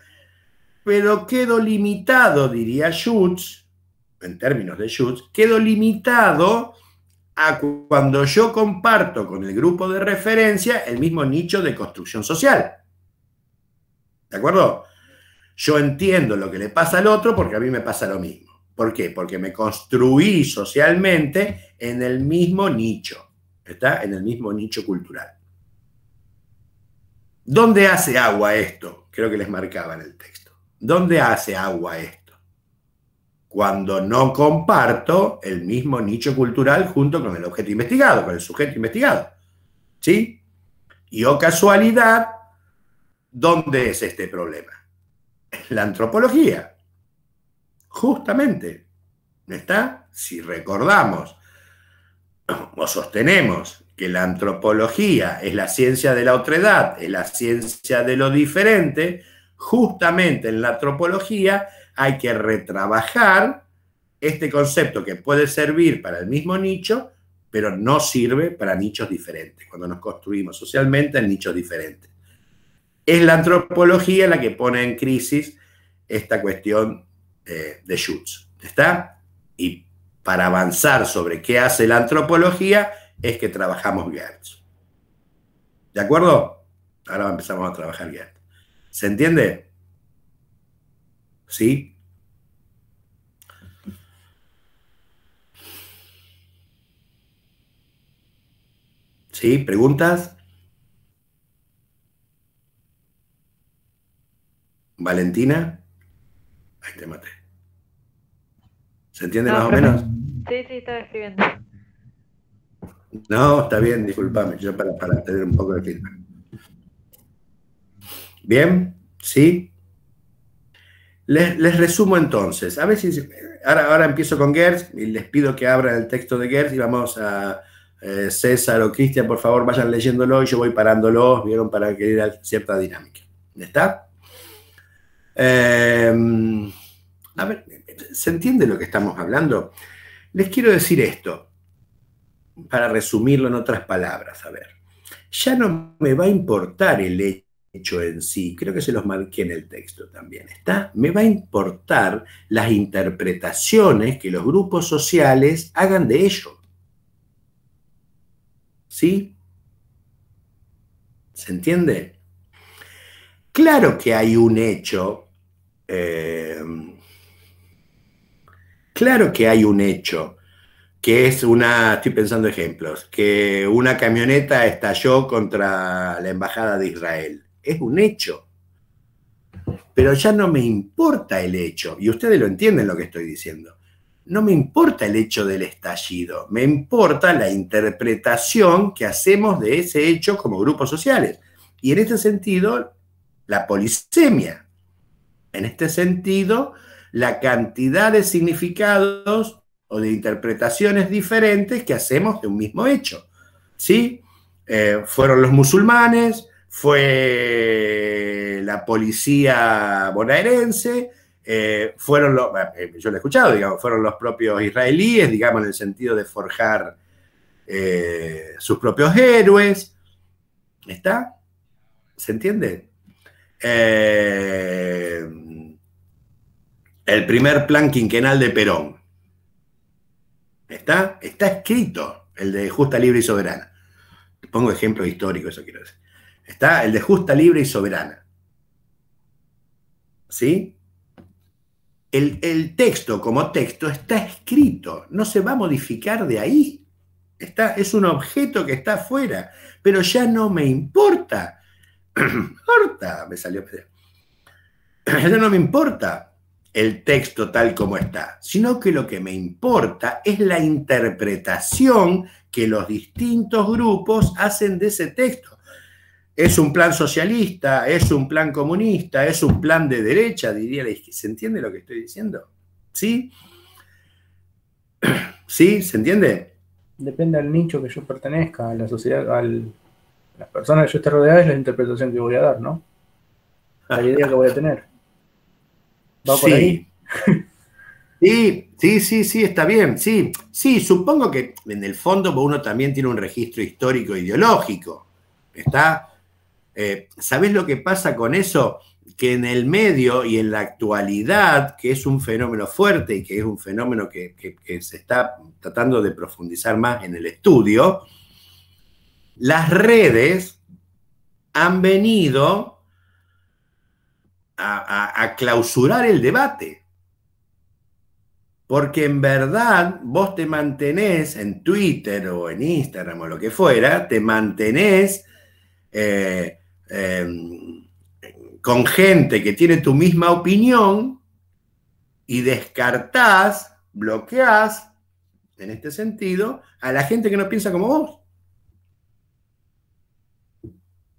pero quedo limitado, diría Schutz, en términos de Schutz, quedo limitado a cuando yo comparto con el grupo de referencia el mismo nicho de construcción social. ¿De acuerdo? Yo entiendo lo que le pasa al otro porque a mí me pasa lo mismo. ¿Por qué? Porque me construí socialmente en el mismo nicho. ¿Está? En el mismo nicho cultural. ¿Dónde hace agua esto? Creo que les marcaba en el texto. ¿Dónde hace agua esto? Cuando no comparto el mismo nicho cultural junto con el objeto investigado, con el sujeto investigado. ¿Sí? Y oh casualidad, ¿dónde es este problema? En la antropología. Justamente. ¿Está? Si recordamos o sostenemos que la antropología es la ciencia de la otredad, es la ciencia de lo diferente, justamente en la antropología hay que retrabajar este concepto que puede servir para el mismo nicho, pero no sirve para nichos diferentes, cuando nos construimos socialmente en nichos diferentes. Es la antropología la que pone en crisis esta cuestión de Schutz. ¿Está? Y para avanzar sobre qué hace la antropología es que trabajamos Geertz. ¿De acuerdo? Ahora empezamos a trabajar Geertz. ¿Se entiende? ¿Sí? ¿Sí? ¿Preguntas? ¿Valentina? Ahí te maté. ¿Se entiende más o menos? Sí, estaba escribiendo. No, está bien, discúlpame, yo para tener un poco de feedback. ¿Bien? ¿Sí? Les resumo entonces. A ver si ahora empiezo con Geertz y les pido que abran el texto de Geertz y vamos a César o Cristian, por favor, vayan leyéndolo y yo voy parándolos, ¿vieron? Para que haya cierta dinámica. ¿Está? A ver, ¿se entiende lo que estamos hablando? Les quiero decir esto, para resumirlo en otras palabras. A ver, ya no me va a importar el hecho en sí, creo que se los marqué en el texto también, ¿está? Me va a importar las interpretaciones que los grupos sociales hagan de ello. ¿Sí? ¿Se entiende? Claro que hay un hecho, que es estoy pensando ejemplos, que una camioneta estalló contra la embajada de Israel. Es un hecho. Pero ya no me importa el hecho, y ustedes lo entienden lo que estoy diciendo. no me importa el hecho del estallido, me importa la interpretación que hacemos de ese hecho como grupos sociales. Y en este sentido, la polisemia. En este sentido, la cantidad de significados o de interpretaciones diferentes que hacemos de un mismo hecho. ¿Sí? Fueron los musulmanes, fue la policía bonaerense, fueron los, yo lo he escuchado, digamos, fueron los propios israelíes, digamos, en el sentido de forjar sus propios héroes. ¿Está? ¿Se entiende? El primer plan quinquenal de Perón. ¿Está? Está escrito, el de Justa, Libre y Soberana. Pongo ejemplos históricos, eso quiero decir. Está el de Justa, Libre y Soberana. ¿Sí? El texto como texto está escrito, no se va a modificar de ahí. Es un objeto que está afuera, pero ya no me importa. Me salió. Ya no me importa el texto tal como está, sino que lo que me importa es la interpretación que los distintos grupos hacen de ese texto. ¿Es un plan socialista? ¿Es un plan comunista? ¿Es un plan de derecha? Diría la izquierda. ¿Se entiende lo que estoy diciendo? ¿Sí? ¿Sí? ¿Se entiende? Depende del nicho que yo pertenezca, a la sociedad, a las personas que yo esté rodeada, es la interpretación que voy a dar, ¿no? La idea que voy a tener. ¿Va por ahí? Sí, está bien. Sí, supongo que en el fondo uno también tiene un registro histórico ideológico. ¿Está? ¿Sabés lo que pasa con eso? Que en el medio y en la actualidad, que es un fenómeno fuerte y que es un fenómeno que se está tratando de profundizar más en el estudio, las redes han venido a clausurar el debate. Porque en verdad vos te mantenés en Twitter o en Instagram o lo que fuera, te mantenés con gente que tiene tu misma opinión y descartás, bloqueás, en este sentido, a la gente que no piensa como vos.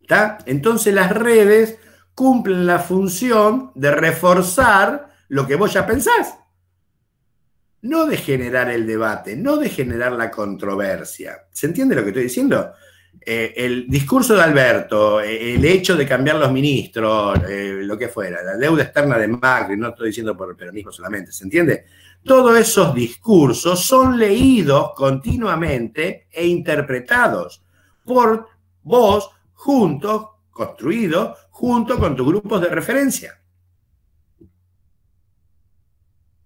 ¿Está? Entonces las redes cumplen la función de reforzar lo que vos ya pensás. No de generar el debate, no de generar la controversia. ¿Se entiende lo que estoy diciendo? El discurso de Alberto, el hecho de cambiar los ministros, lo que fuera, la deuda externa de Macri, no estoy diciendo por el peronismo solamente, ¿se entiende? Todos esos discursos son leídos continuamente e interpretados por vos juntos, construidos junto con tus grupos de referencia.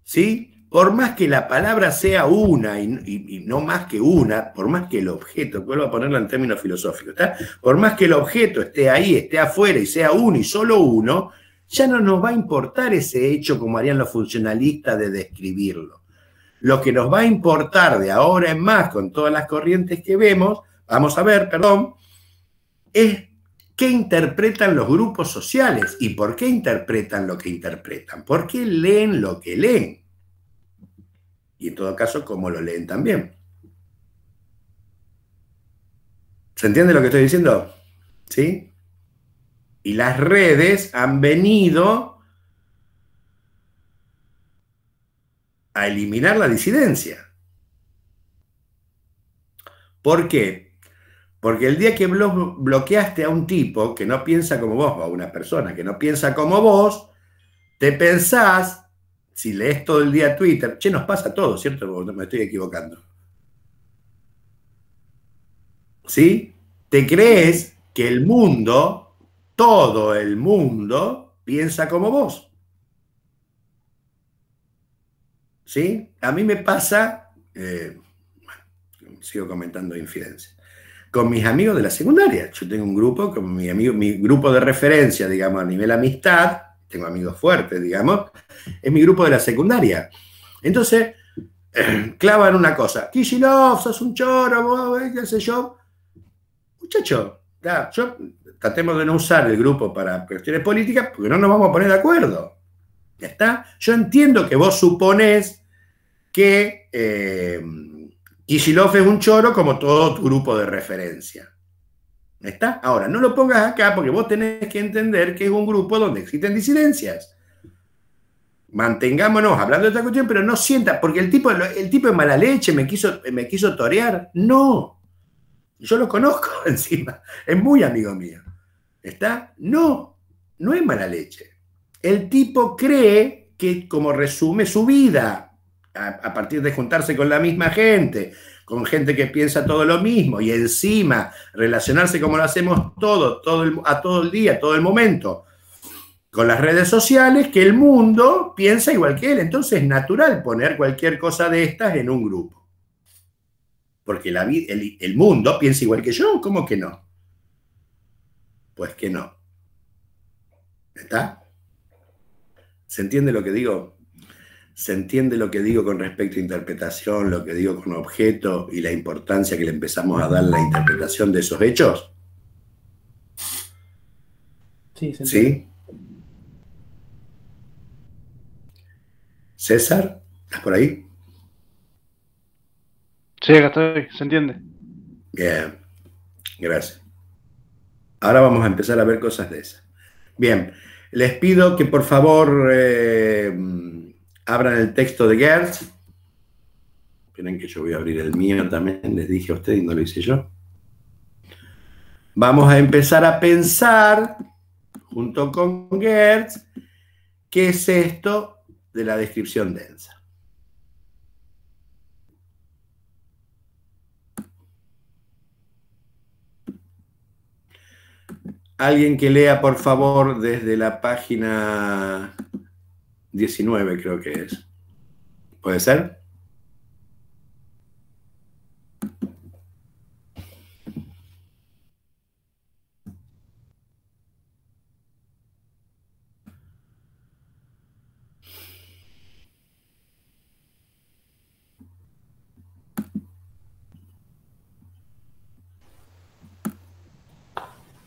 ¿Sí? Por más que la palabra sea una y no más que una, por más que el objeto, vuelvo a ponerlo en términos filosóficos, ¿está? Por más que el objeto esté ahí, esté afuera y sea uno y solo uno, ya no nos va a importar ese hecho como harían los funcionalistas de describirlo. Lo que nos va a importar de ahora en más, con todas las corrientes que vemos, es qué interpretan los grupos sociales y por qué interpretan lo que interpretan, por qué leen lo que leen. Y en todo caso, cómo lo leen también. ¿Se entiende lo que estoy diciendo? ¿Sí? Y las redes han venido a eliminar la disidencia. ¿Por qué? Porque el día que bloqueaste a un tipo que no piensa como vos, o a una persona que no piensa como vos, te pensás, si lees todo el día Twitter, nos pasa a todos, ¿cierto? No me estoy equivocando. ¿Sí? Te crees que el mundo, todo el mundo, piensa como vos. ¿Sí? A mí me pasa, sigo comentando infidencias, con mis amigos de la secundaria. Yo tengo un grupo, con mi grupo de referencia, digamos, a nivel amistad, tengo amigos fuertes, digamos, es mi grupo de la secundaria. Entonces, clavan una cosa, Kicillof, sos un choro, qué sé yo. Muchacho, tratemos de no usar el grupo para cuestiones políticas porque no nos vamos a poner de acuerdo. ¿Ya está? Yo entiendo que vos suponés que Kicillof es un choro como todo tu grupo de referencia. ¿Está? Ahora, no lo pongas acá porque vos tenés que entender que es un grupo donde existen disidencias. Mantengámonos hablando de esta cuestión, pero no sienta, porque el tipo de mala leche me quiso torear. No. Yo lo conozco encima. Es muy amigo mío. ¿Está? No. No es mala leche. El tipo cree que como resume su vida a partir de juntarse con la misma gente, con gente que piensa todo lo mismo y encima relacionarse como lo hacemos todo el día, todo el momento, con las redes sociales, que el mundo piensa igual que él. Entonces es natural poner cualquier cosa de estas en un grupo. Porque el mundo piensa igual que yo. ¿Cómo que no? Pues que no. ¿Está? ¿Se entiende lo que digo? ¿Se entiende lo que digo con respecto a interpretación, lo que digo con objeto y la importancia que le empezamos a dar a la interpretación de esos hechos? Sí, se entiende. ¿Sí? César, ¿estás por ahí? Sí, acá estoy, se entiende. Bien, gracias. Ahora vamos a empezar a ver cosas de esas. Bien, les pido que por favor abran el texto de Gertz. Esperen que yo voy a abrir el mío también, les dije a ustedes y no lo hice yo. Vamos a empezar a pensar, junto con Gertz, qué es esto de la descripción densa. Alguien que lea, por favor, desde la página 19, creo que es. ¿Puede ser?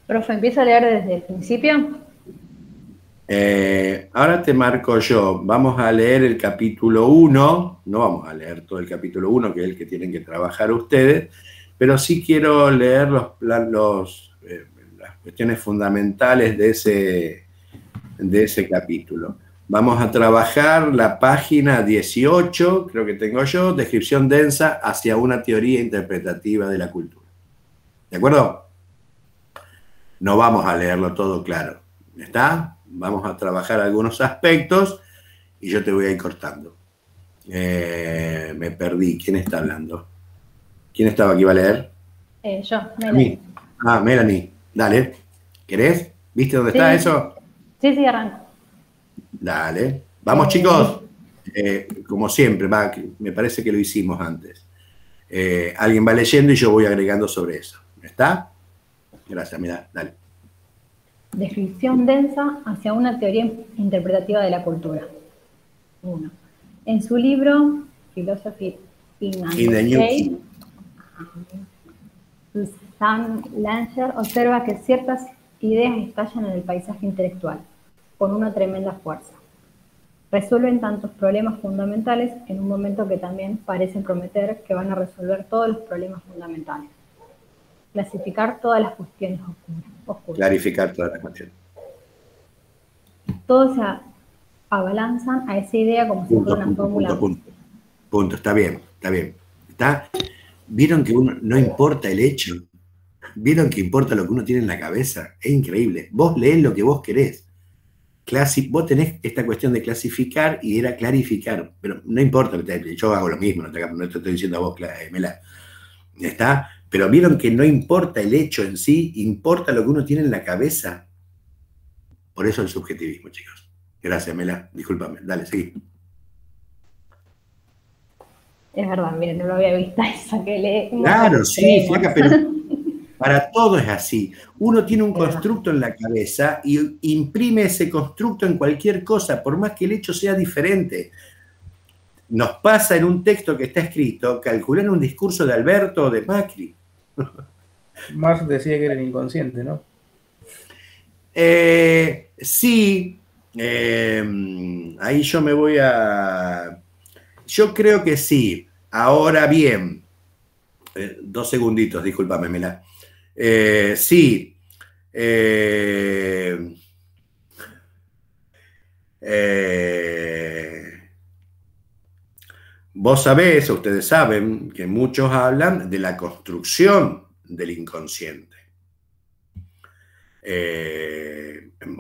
Profe, ¿empieza a leer desde el principio? Ahora te marco yo. Vamos a leer el capítulo 1. No vamos a leer todo el capítulo 1, que es el que tienen que trabajar ustedes, pero sí quiero leer las cuestiones fundamentales de ese capítulo. Vamos a trabajar la página 18, creo que tengo yo, descripción densa hacia una teoría interpretativa de la cultura. ¿De acuerdo? No vamos a leerlo todo claro. ¿Está? Vamos a trabajar algunos aspectos y yo te voy a ir cortando. Me perdí. ¿Quién está hablando? ¿Quién estaba aquí? ¿Va a leer? Yo, A mí. Ah, Melanie. Dale. ¿Querés? ¿Viste dónde está eso? Sí, arranco. Dale. Vamos, chicos. Como siempre, me parece que lo hicimos antes. Alguien va leyendo y yo voy agregando sobre eso. ¿Está? Gracias, mira, dale. Descripción densa hacia una teoría interpretativa de la cultura. 1. En su libro Philosophy in the New State, Susan Langer observa que ciertas ideas estallan en el paisaje intelectual con una tremenda fuerza. Resuelven tantos problemas fundamentales en un momento que también parecen prometer que van a resolver todos los problemas fundamentales. Clasificar todas las cuestiones oscuras. Clarificar todas las cuestiones. Todos se abalanzan a esa idea como si fuera una fórmula. Punto. Está bien. ¿Está? ¿Vieron que uno no importa el hecho? ¿Vieron que importa lo que uno tiene en la cabeza? Es increíble. Vos leés lo que vos querés. Vos tenés esta cuestión de clasificar y era clarificar, pero no importa, yo hago lo mismo, no te estoy diciendo a vos, Mela. ¿Está? Pero vieron que no importa el hecho en sí, importa lo que uno tiene en la cabeza. Por eso el subjetivismo, chicos. Gracias, Mela. Discúlpame. Dale, seguí. Es verdad, miren, no lo había visto eso que lee. Claro, sí, flaca, pero para todo es así. Uno tiene un constructo en la cabeza y imprime ese constructo en cualquier cosa, por más que el hecho sea diferente. Nos pasa en un texto que está escrito, calcular un discurso de Alberto o de Macri. Marx decía que era el inconsciente, ¿no? Sí, ahí yo me voy a Yo creo que sí. Ahora bien, 2 segunditos, discúlpame, Mela. Sí. Vos sabés, o ustedes saben, que muchos hablan de la construcción del inconsciente.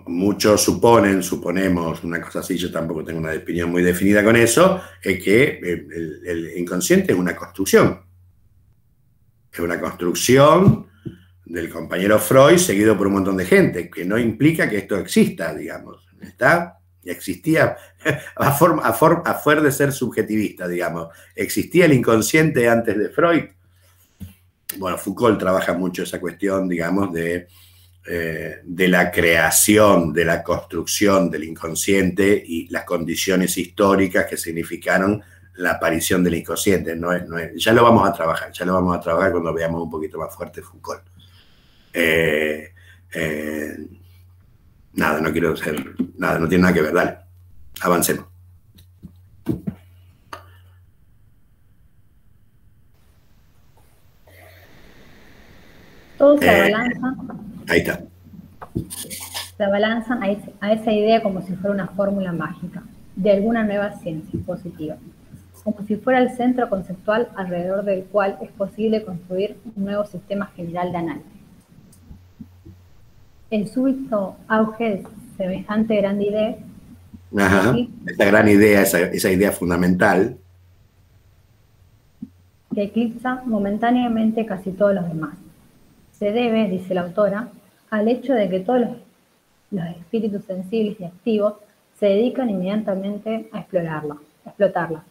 Muchos suponemos, una cosa así, yo tampoco tengo una opinión muy definida con eso, es que el inconsciente es una construcción. Es una construcción del compañero Freud seguido por un montón de gente, que no implica que esto exista, digamos. ¿Está? Ya existía, a fuer de ser subjetivista, digamos. ¿Existía el inconsciente antes de Freud? Bueno, Foucault trabaja mucho esa cuestión, digamos, de la creación, de la construcción del inconsciente y las condiciones históricas que significaron la aparición del inconsciente. Ya lo vamos a trabajar cuando veamos un poquito más fuerte Foucault. Nada, no quiero ser, nada, no tiene nada que ver, dale, avancemos. Todos se abalanzan. Ahí está. Se abalanzan a esa idea como si fuera una fórmula mágica de alguna nueva ciencia positiva, como si fuera el centro conceptual alrededor del cual es posible construir un nuevo sistema general de análisis. El súbito auge de semejante gran idea, esa gran idea, esa idea fundamental, que eclipsa momentáneamente casi todos los demás. Se debe, dice la autora, al hecho de que todos los espíritus sensibles y activos se dedican inmediatamente a explotarla.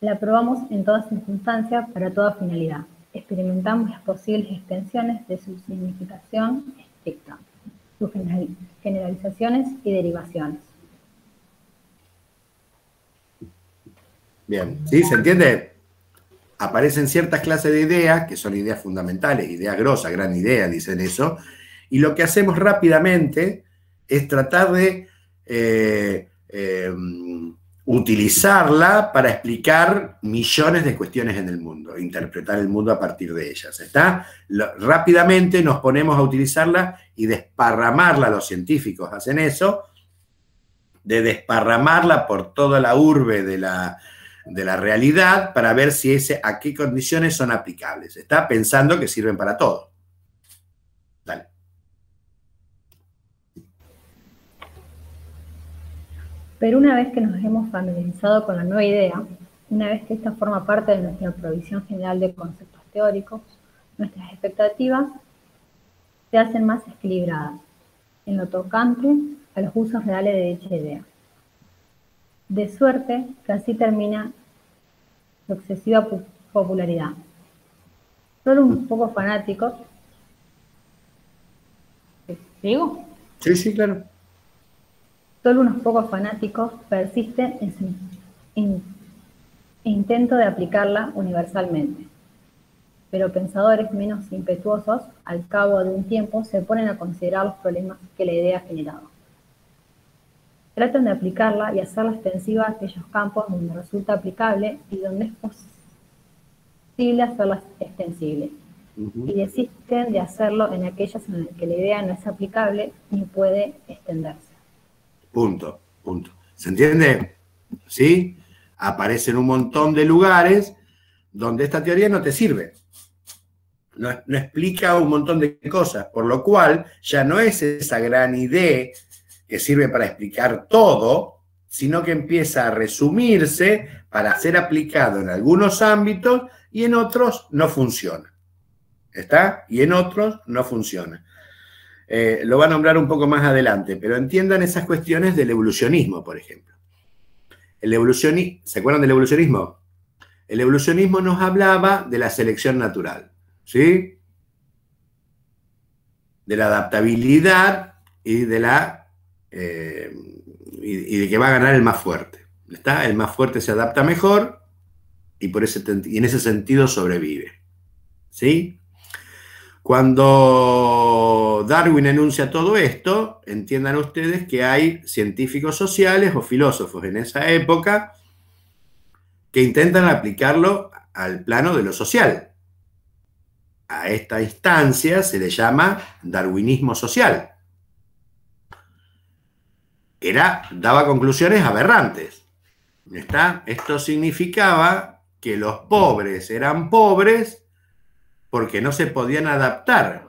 La probamos en toda circunstancia para toda finalidad. Experimentamos las posibles extensiones de su significación estricta, sus generalizaciones y derivaciones. Bien, ¿sí? ¿Se entiende? Aparecen ciertas clases de ideas, que son ideas fundamentales, ideas grosas, gran idea, dicen eso, y lo que hacemos rápidamente es tratar de utilizarla para explicar millones de cuestiones en el mundo, interpretar el mundo a partir de ellas, ¿está? Rápidamente nos ponemos a utilizarla y desparramarla, los científicos hacen eso, de desparramarla por toda la urbe de la realidad para ver si a qué condiciones son aplicables. Está pensando que sirven para todo. Dale. Pero una vez que nos hemos familiarizado con la nueva idea, una vez que esta forma parte de nuestra provisión general de conceptos teóricos, nuestras expectativas se hacen más equilibradas en lo tocante a los usos reales de dicha idea. De suerte que así termina su excesiva popularidad. Solo unos pocos fanáticos... ¿Digo? Sí, sí, claro. Solo unos pocos fanáticos persisten en su intento de aplicarla universalmente. Pero pensadores menos impetuosos, al cabo de un tiempo, se ponen a considerar los problemas que la idea ha generado. Tratan de aplicarla y hacerla extensiva a aquellos campos donde resulta aplicable y donde es posible hacerla extensible. Y desisten de hacerlo en aquellas en las que la idea no es aplicable ni puede extenderse. Punto. ¿Se entiende? ¿Sí? Aparecen un montón de lugares donde esta teoría no te sirve. No explica un montón de cosas, por lo cual ya no es esa gran idea que sirve para explicar todo, sino que empieza a resumirse para ser aplicado en algunos ámbitos y en otros no funciona. ¿Está? Y en otros no funciona. Lo va a nombrar un poco más adelante, pero entiendan esas cuestiones del evolucionismo, por ejemplo. ¿Se acuerdan del evolucionismo? El evolucionismo nos hablaba de la selección natural, ¿sí? De la adaptabilidad y de que va a ganar el más fuerte. ¿Está? El más fuerte se adapta mejor y en ese sentido sobrevive, ¿sí? Cuando Darwin enuncia todo esto, entiendan ustedes que hay científicos sociales o filósofos en esa época que intentan aplicarlo al plano de lo social. A esta instancia se le llama darwinismo social. Daba conclusiones aberrantes. ¿Está? Esto significaba que los pobres eran pobres porque no se podían adaptar.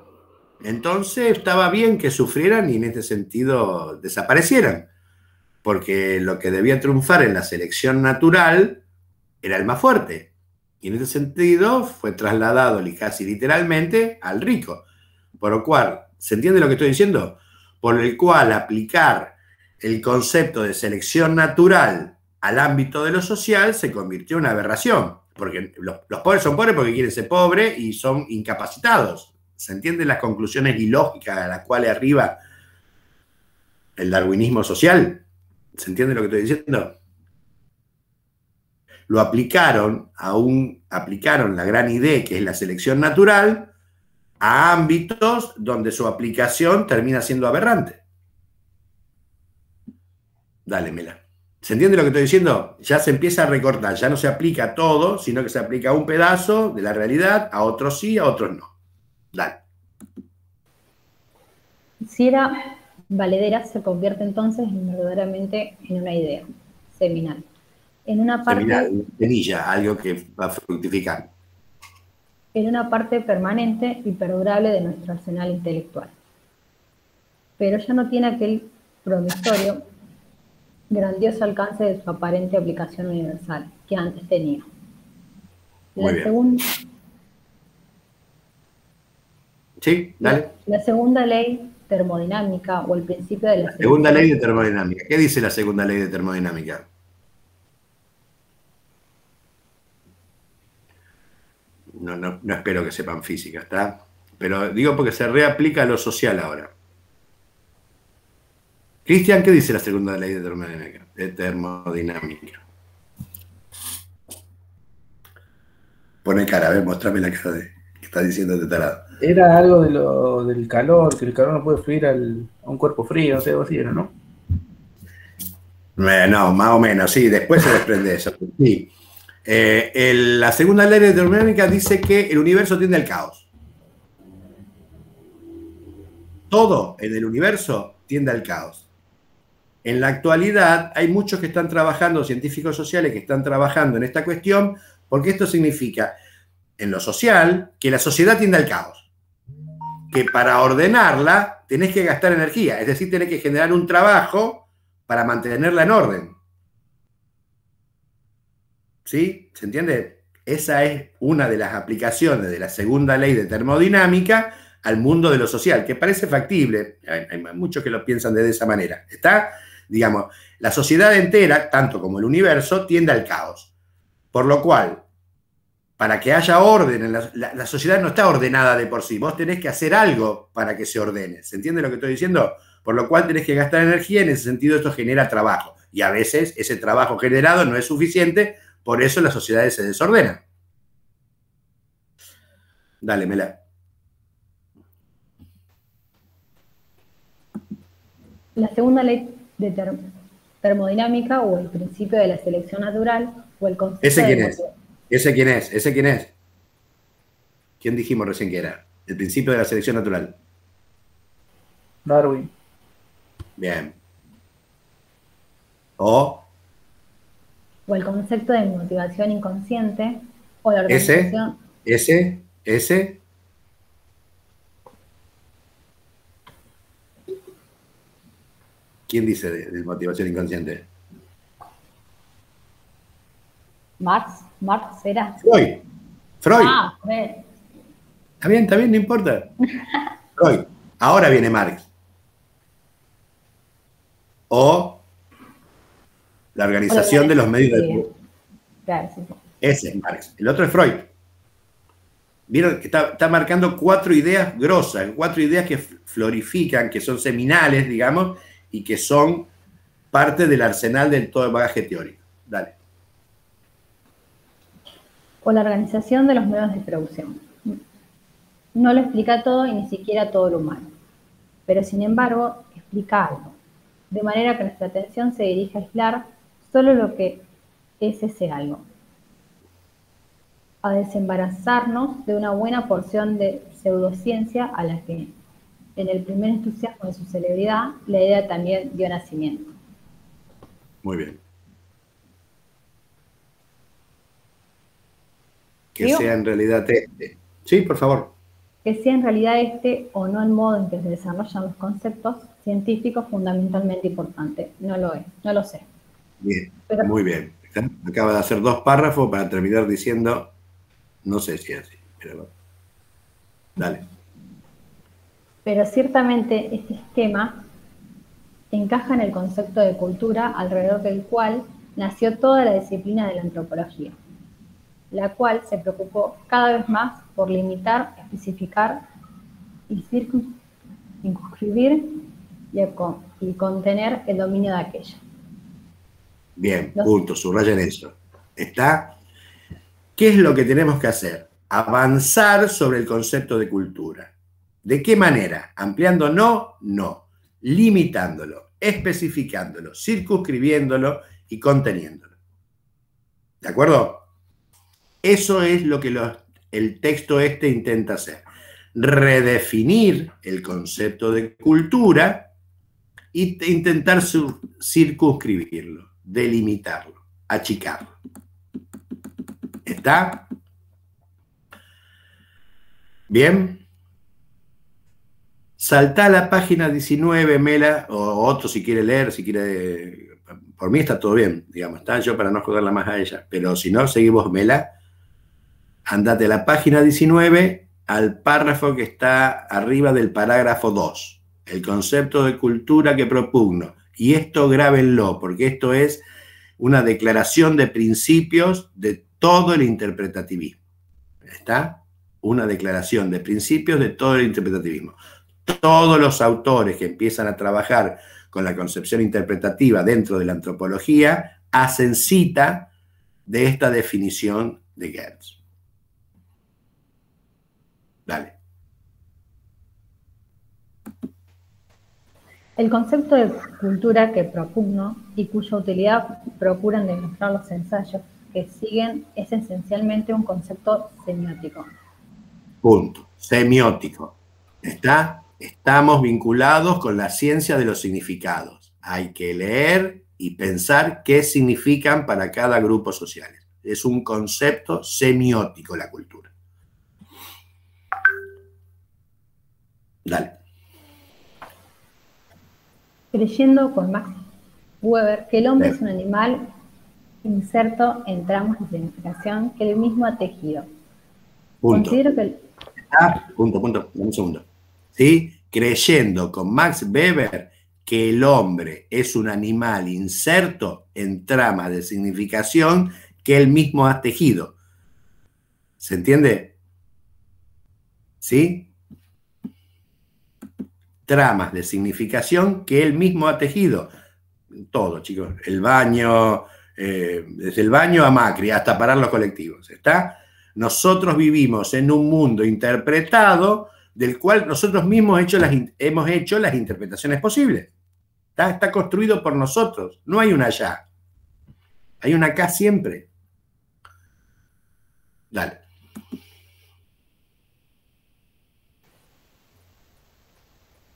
Entonces estaba bien que sufrieran y en este sentido desaparecieran, porque lo que debía triunfar en la selección natural era el más fuerte. Y en ese sentido fue trasladado casi literalmente al rico. Por lo cual, ¿se entiende lo que estoy diciendo? Por el cual aplicar el concepto de selección natural al ámbito de lo social se convirtió en una aberración. Porque los pobres son pobres porque quieren ser pobres y son incapacitados. ¿Se entienden las conclusiones ilógicas a las cuales arriba el darwinismo social? ¿Se entiende lo que estoy diciendo? Lo aplicaron la gran idea que es la selección natural a ámbitos donde su aplicación termina siendo aberrante. Dale, Mela. ¿Se entiende lo que estoy diciendo? Ya se empieza a recortar, ya no se aplica todo, sino que se aplica a un pedazo de la realidad, a otros sí, a otros no. Dale. Si era valedera, se convierte entonces verdaderamente en una idea seminal. En una parte, seminal, semilla, algo que va a fructificar. En una parte permanente y perdurable de nuestro arsenal intelectual. Pero ya no tiene aquel promisorio, grandioso alcance de su aparente aplicación universal que antes tenía. Sí, dale. La segunda ley termodinámica o el principio de la segunda ley de termodinámica. ¿Qué dice la segunda ley de termodinámica? No espero que sepan física, ¿está? Pero digo porque se reaplica a lo social ahora. Cristian, ¿qué dice la segunda ley de termodinámica? Pone cara, a ver, mostrame la cara de que está diciendo este tarado. Era algo del calor, que el calor no puede fluir a un cuerpo frío, no sé, algo así era, ¿no? No, más o menos, sí, después se desprende eso. Sí. La segunda ley de termodinámica dice que el universo tiende al caos. Todo en el universo tiende al caos. En la actualidad hay muchos que están trabajando, científicos sociales que están trabajando en esta cuestión, porque esto significa, en lo social, que la sociedad tiende al caos. Que para ordenarla tenés que gastar energía, es decir, tenés que generar un trabajo para mantenerla en orden. ¿Sí? ¿Se entiende? Esa es una de las aplicaciones de la segunda ley de termodinámica al mundo de lo social, que parece factible. Hay muchos que lo piensan de esa manera. ¿Está? Digamos, la sociedad entera, tanto como el universo, tiende al caos. Por lo cual, para que haya orden, la sociedad no está ordenada de por sí. Vos tenés que hacer algo para que se ordene. ¿Se entiende lo que estoy diciendo? Por lo cual tenés que gastar energía, en ese sentido esto genera trabajo. Y a veces ese trabajo generado no es suficiente, por eso las sociedades se desordenan. Dale, Mela. La segunda ley de termodinámica o el principio de la selección natural o el concepto ¿Ese quién es? ¿Ese quién es? ¿Ese quién es? ¿Quién dijimos recién que era? El principio de la selección natural. Darwin. Bien. O el concepto de motivación inconsciente o la organización. Ese. ¿Quién dice de motivación inconsciente? Marx era. Freud. Ah, Está bien, no importa. Freud. Ahora viene Marx. O la organización de los medios de... Claro, sí. Ese es Marx. El otro es Freud. Vieron que está marcando 4 ideas grosas, 4 ideas que florifican, que son seminales, digamos, y que son parte del arsenal de todo el bagaje teórico. Dale. O la organización de los medios de producción. No lo explica todo y ni siquiera todo lo humano, pero sin embargo explica algo, de manera que nuestra atención se dirige a aislar solo lo que es ese algo, a desembarazarnos de una buena porción de pseudociencia a la que, en el primer entusiasmo de su celebridad, la idea también dio nacimiento. Muy bien. Que ¿Digo? sea en realidad este. Sí, por favor. Que sea en realidad este o no el modo en que se desarrollan los conceptos científicos fundamentalmente importante. No lo es, no lo sé. Bien, Pero, muy bien. Acaba de hacer 2 párrafos para terminar diciendo, no sé si es así, pero dale. pero ciertamente este esquema encaja en el concepto de cultura alrededor del cual nació toda la disciplina de la antropología, la cual se preocupó cada vez más por limitar, especificar y circunscribir y contener el dominio de aquello. Bien, punto, subrayen eso. ¿Está? ¿Qué es lo que tenemos que hacer? Avanzar sobre el concepto de cultura. ¿De qué manera? Ampliándolo, no. Limitándolo, especificándolo, circunscribiéndolo y conteniéndolo. ¿De acuerdo? Eso es lo que el texto este intenta hacer. Redefinir el concepto de cultura e intentar circunscribirlo, delimitarlo, achicarlo. ¿Está? Bien. Saltá a la página 19, Mela, o otro si quiere leer, si quiere. Por mí está todo bien, digamos, está yo para no joderla más a ella. Pero si no, seguimos, Mela. Andate a la página 19, al párrafo que está arriba del parágrafo 2. El concepto de cultura que propugno. Y esto grábenlo, porque esto es una declaración de principios de todo el interpretativismo. ¿Está? Una declaración de principios de todo el interpretativismo. Todos los autores que empiezan a trabajar con la concepción interpretativa dentro de la antropología hacen cita de esta definición de Geertz. Dale. El concepto de cultura que propugno y cuya utilidad procuran demostrar los ensayos que siguen es esencialmente un concepto semiótico. Punto. Semiótico. ¿Está? Estamos vinculados con la ciencia de los significados. Hay que leer y pensar qué significan para cada grupo social. Es un concepto semiótico la cultura. Dale. Creyendo con Max Weber que el hombre es un animal inserto en tramos de significación que él mismo ha tejido. Punto. Considero que punto, dame un segundo. ¿Sí? Creyendo con Max Weber que el hombre es un animal inserto en tramas de significación que él mismo ha tejido. ¿Se entiende? ¿Sí? Tramas de significación que él mismo ha tejido. Todo, chicos. El baño, desde el baño a Macri, hasta parar los colectivos. ¿Está? Nosotros vivimos en un mundo interpretado del cual nosotros mismos hemos hecho las interpretaciones posibles. Está construido por nosotros. No hay un allá. Hay un acá siempre. Dale.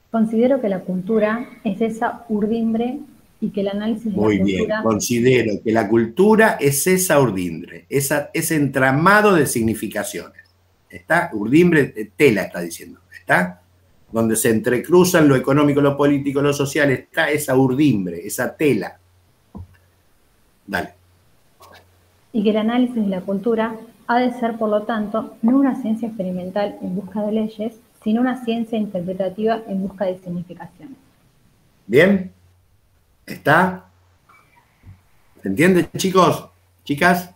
Considero que la cultura es esa urdimbre y que el análisis de la cultura... Muy bien, considero que la cultura es esa urdimbre, ese entramado de significaciones. ¿Está? Urdimbre, tela está diciendo, ¿está? Donde se entrecruzan lo económico, lo político, lo social, está esa urdimbre, esa tela. Dale. Y que el análisis de la cultura ha de ser, por lo tanto, no una ciencia experimental en busca de leyes, sino una ciencia interpretativa en busca de significaciones. ¿Bien? ¿Está? ¿Se entiende, chicos? ¿Chicas?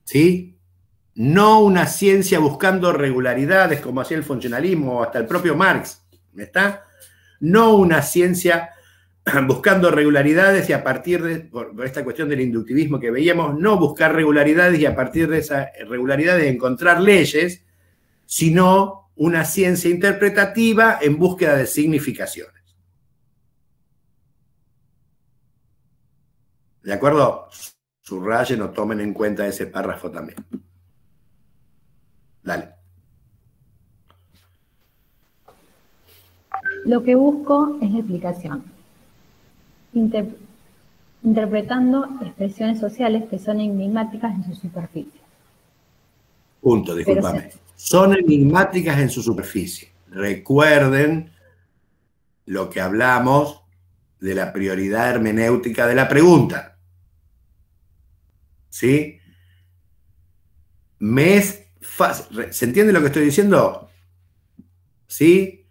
¿Sí? No una ciencia buscando regularidades como hacía el funcionalismo o hasta el propio Marx. ¿Está? No una ciencia buscando regularidades y a partir de, por esta cuestión del inductivismo que veíamos, no buscar regularidades y a partir de esas regularidades encontrar leyes, sino una ciencia interpretativa en búsqueda de significaciones. ¿De acuerdo? subrayen o tomen en cuenta ese párrafo también. Dale. Lo que busco es la explicación, interpretando expresiones sociales que son enigmáticas en su superficie. Punto, discúlpame. Son enigmáticas en su superficie. Recuerden lo que hablamos de la prioridad hermenéutica de la pregunta. ¿Sí? Me es fácil. ¿Se entiende lo que estoy diciendo? ¿Sí?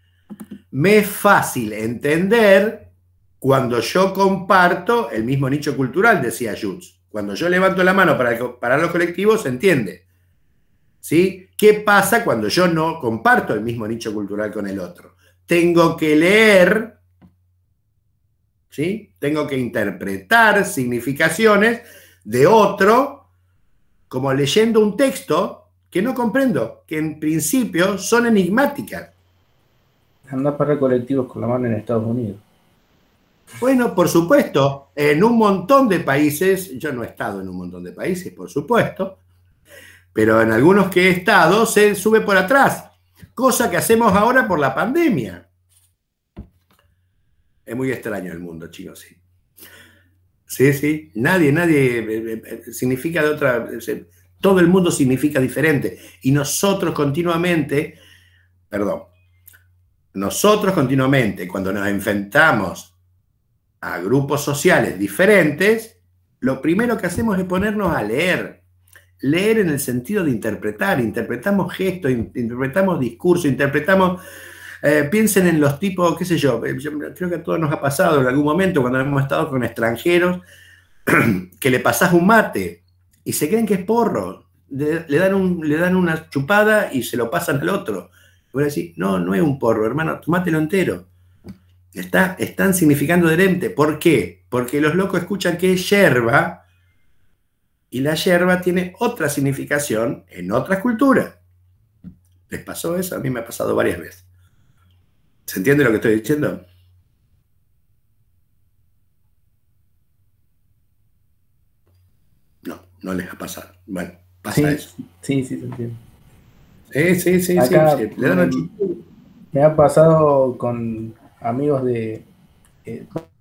Me es fácil entender cuando yo comparto el mismo nicho cultural, decía Jutz. Cuando yo levanto la mano para los colectivos, se entiende. ¿Sí? ¿Qué pasa cuando yo no comparto el mismo nicho cultural con el otro? Tengo que leer, ¿sí? Tengo que interpretar significaciones de otro como leyendo un texto que no comprendo, que en principio son enigmáticas. Anda para colectivos con la mano en Estados Unidos. Bueno, por supuesto, en un montón de países, yo no he estado en un montón de países, por supuesto, pero en algunos que he estado se sube por atrás, cosa que hacemos ahora por la pandemia. Es muy extraño el mundo, chicos, sí. Sí, sí, nadie significa de otra, todo el mundo significa diferente, y nosotros continuamente, cuando nos enfrentamos a grupos sociales diferentes, lo primero que hacemos es ponernos a leer. Leer en el sentido de interpretar. Interpretamos gestos, interpretamos discursos, interpretamos... piensen en los tipos, qué sé yo, creo que a todos nos ha pasado en algún momento cuando hemos estado con extranjeros, que le pasás un mate y se creen que es porro. Le dan una chupada y se lo pasan al otro. Y voy a decir, no es un porro, hermano, tomátelo entero. Están significando diferente. ¿Por qué? Porque los locos escuchan que es yerba y la yerba tiene otra significación en otras culturas. ¿Les pasó eso? A mí me ha pasado varias veces. ¿Se entiende lo que estoy diciendo? No les ha pasado. Bueno, pasa eso. Sí, se entiende. Sí. Acá, sí. Le dan me ha pasado con amigos de...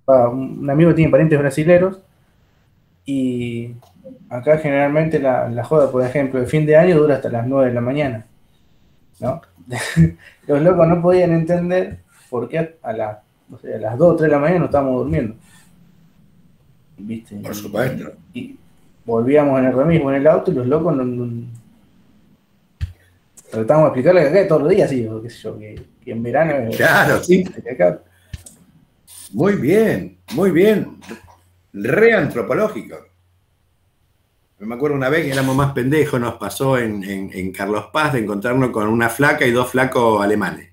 un amigo que tiene parientes brasileros y acá generalmente la joda, por ejemplo, el fin de año dura hasta las 9 de la mañana, ¿no? Los locos no podían entender por qué a las 2 o 3 de la mañana no estábamos durmiendo. ¿Viste? Por supuesto. Y volvíamos en el remismo en el auto y los locos tratamos de explicarle que acá todos los días, sí, o qué sé yo, que en verano... Claro, sí. Acá. Muy bien. Reantropológico. Me acuerdo una vez que éramos más pendejos, nos pasó en Carlos Paz de encontrarnos con una flaca y 2 flacos alemanes.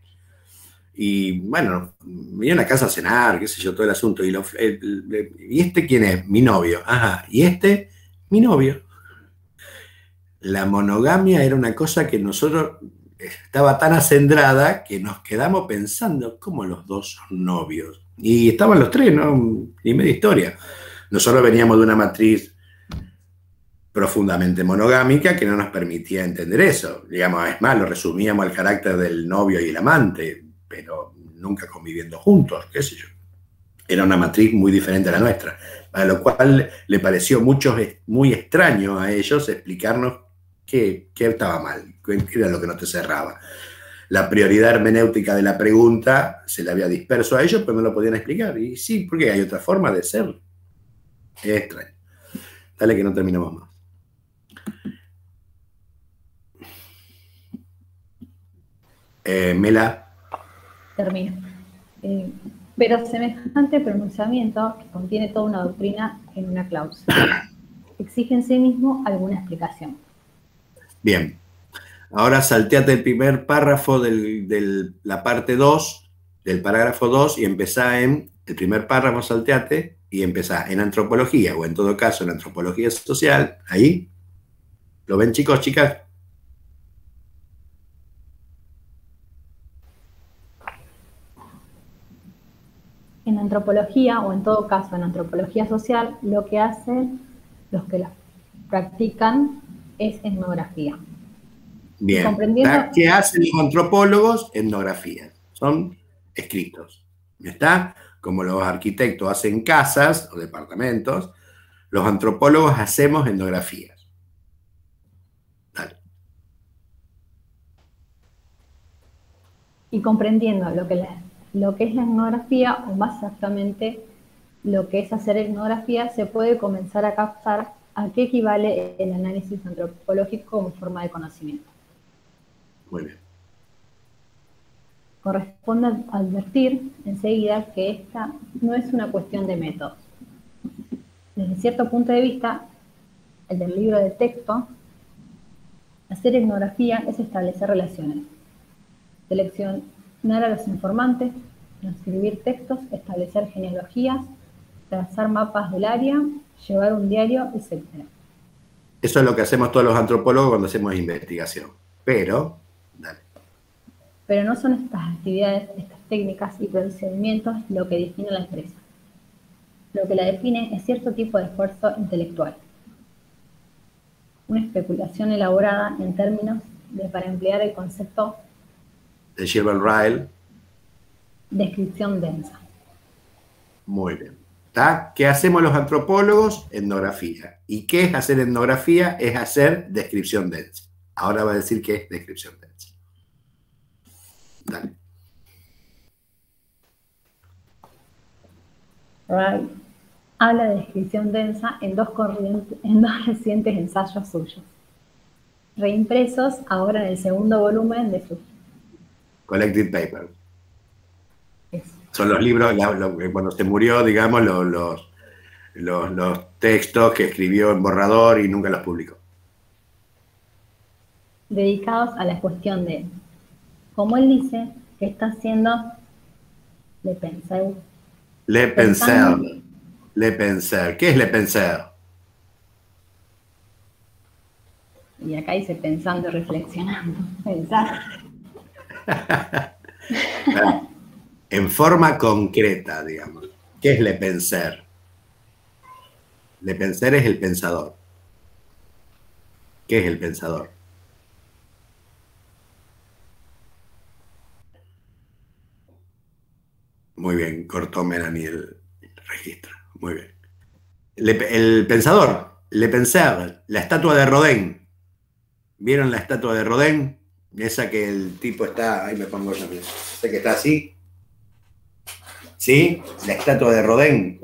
Y bueno, venía a una casa a cenar, qué sé yo, todo el asunto. ¿Y este quién es? Mi novio. Ajá. ¿Y este? Mi novio. La monogamia era una cosa que nosotros estaba tan acendrada que nos quedamos pensando cómo los dos son novios. Y estaban los 3, ¿no? Ni media historia. Nosotros veníamos de una matriz profundamente monogámica que no nos permitía entender eso. Digamos, es más, lo resumíamos al carácter del novio y el amante, pero nunca conviviendo juntos, qué sé yo. Era una matriz muy diferente a la nuestra, a lo cual le pareció muy extraño a ellos explicarnos qué estaba mal, qué era lo que no te cerraba. La prioridad hermenéutica de la pregunta se le había disperso a ellos, pero no lo podían explicar. Y sí, porque hay otra forma de ser. Es extraño. Dale que no terminamos más. Mela. Termino. Pero semejante pronunciamiento, que contiene toda una doctrina en una cláusula, exige en sí mismo alguna explicación. Bien. Ahora salteate el primer párrafo de la parte 2, del parágrafo 2, y empezá en el primer párrafo, salteate, y empezá en antropología, o en todo caso en antropología social. Ahí. ¿Lo ven, chicos, chicas? En antropología, o en todo caso en antropología social, lo que hace los que las practican es etnografía. Bien. Comprendiendo... ¿Qué hacen los antropólogos? Etnografía. Son escritos. ¿Está? Como los arquitectos hacen casas o departamentos, los antropólogos hacemos etnografías. Dale. Y comprendiendo lo que es la etnografía, o más exactamente lo que es hacer etnografía, se puede comenzar a captar a qué equivale el análisis antropológico como forma de conocimiento. Muy bien. Corresponde advertir enseguida que esta no es una cuestión de métodos. Desde cierto punto de vista, el del libro de texto, hacer etnografía es establecer relaciones, seleccionar a los informantes, transcribir textos, establecer genealogías, trazar mapas del área, llevar un diario, etc. Eso es lo que hacemos todos los antropólogos cuando hacemos investigación. Pero, dale. Pero no son estas actividades, estas técnicas y procedimientos lo que define la empresa. Lo que la define es cierto tipo de esfuerzo intelectual. Una especulación elaborada en términos de, para emplear el concepto De Gilbert Ryle. Descripción densa. Muy bien. ¿Está? ¿Qué hacemos los antropólogos? Etnografía. ¿Y qué es hacer etnografía? Es hacer descripción densa. Ahora va a decir qué es descripción densa. Dale. Ryle habla de descripción densa en dos recientes ensayos suyos, reimpresos ahora en el segundo volumen de su Collected Paper. Eso. Son los libros, cuando se murió, digamos, los textos que escribió en borrador y nunca los publicó. Dedicados a la cuestión de, como él dice, que está haciendo Le Penseur. Le Penseur. Le Penseur. ¿Qué es Le Penseur? Y acá dice pensando y reflexionando. Pensar. En forma concreta, digamos. ¿Qué es Le Penseur? Le Penseur es el pensador. ¿Qué es el pensador? Muy bien, cortó Melanie el registro. Muy bien. El pensador, Le Penseur, la estatua de Rodin. ¿Vieron la estatua de Rodin? Esa que el tipo está, ahí me pongo yo, sé que está así. ¿Sí? La estatua de Rodin.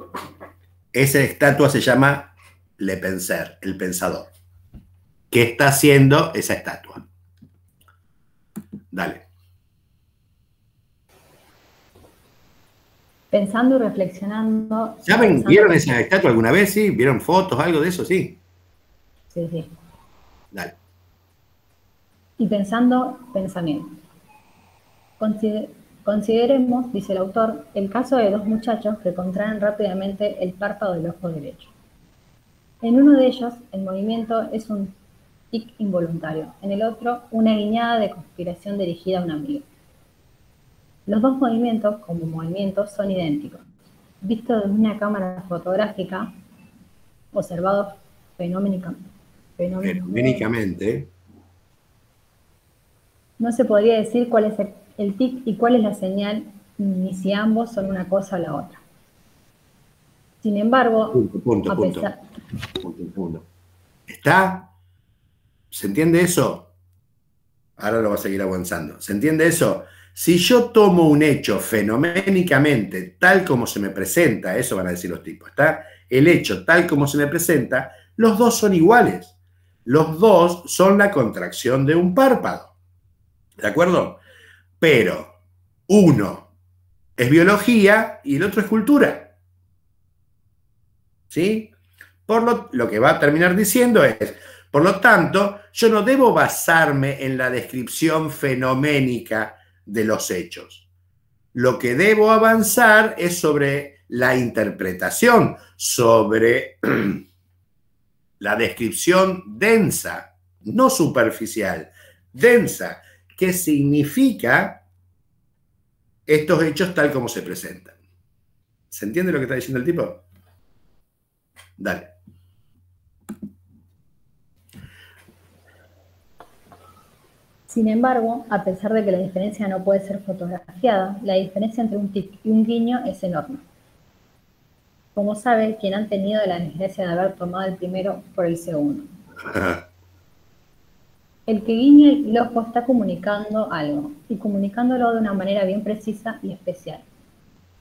Esa estatua se llama Le Penseur, el pensador. ¿Qué está haciendo esa estatua? Dale. Pensando y reflexionando. ¿Saben? ¿Vieron esa estatua alguna vez? ¿Sí? ¿Vieron fotos, algo de eso? Sí. Sí, sí. Dale. Y pensando pensamiento. Consideremos, dice el autor, el caso de dos muchachos que contraen rápidamente el párpado del ojo derecho. En uno de ellos, el movimiento es un tic involuntario, en el otro, una guiñada de conspiración dirigida a un amigo. Los dos movimientos, como movimientos, son idénticos. Vistos desde una cámara fotográfica, observados fenoménicamente, no se podría decir cuál es el tic y cuál es la señal, ni si ambos son una cosa o la otra. Sin embargo, punto. ¿Está? ¿Se entiende eso? Ahora lo va a seguir avanzando. ¿Se entiende eso? Si yo tomo un hecho fenoménicamente, tal como se me presenta, eso van a decir los tipos, ¿está? El hecho tal como se me presenta, los dos son iguales. Los dos son la contracción de un párpado. ¿De acuerdo? Pero uno es biología y el otro es cultura. ¿Sí? Lo que va a terminar diciendo es, por lo tanto, yo no debo basarme en la descripción fenoménica de los hechos. Lo que debo avanzar es sobre la interpretación, sobre la descripción densa, no superficial, densa. ¿Qué significa estos hechos tal como se presentan? ¿Se entiende lo que está diciendo el tipo? Dale. Sin embargo, a pesar de que la diferencia no puede ser fotografiada, la diferencia entre un tic y un guiño es enorme. Como sabe, quien han tenido la desgracia de haber tomado el primero por el segundo. El que guiña el ojo está comunicando algo, y comunicándolo de una manera bien precisa y especial.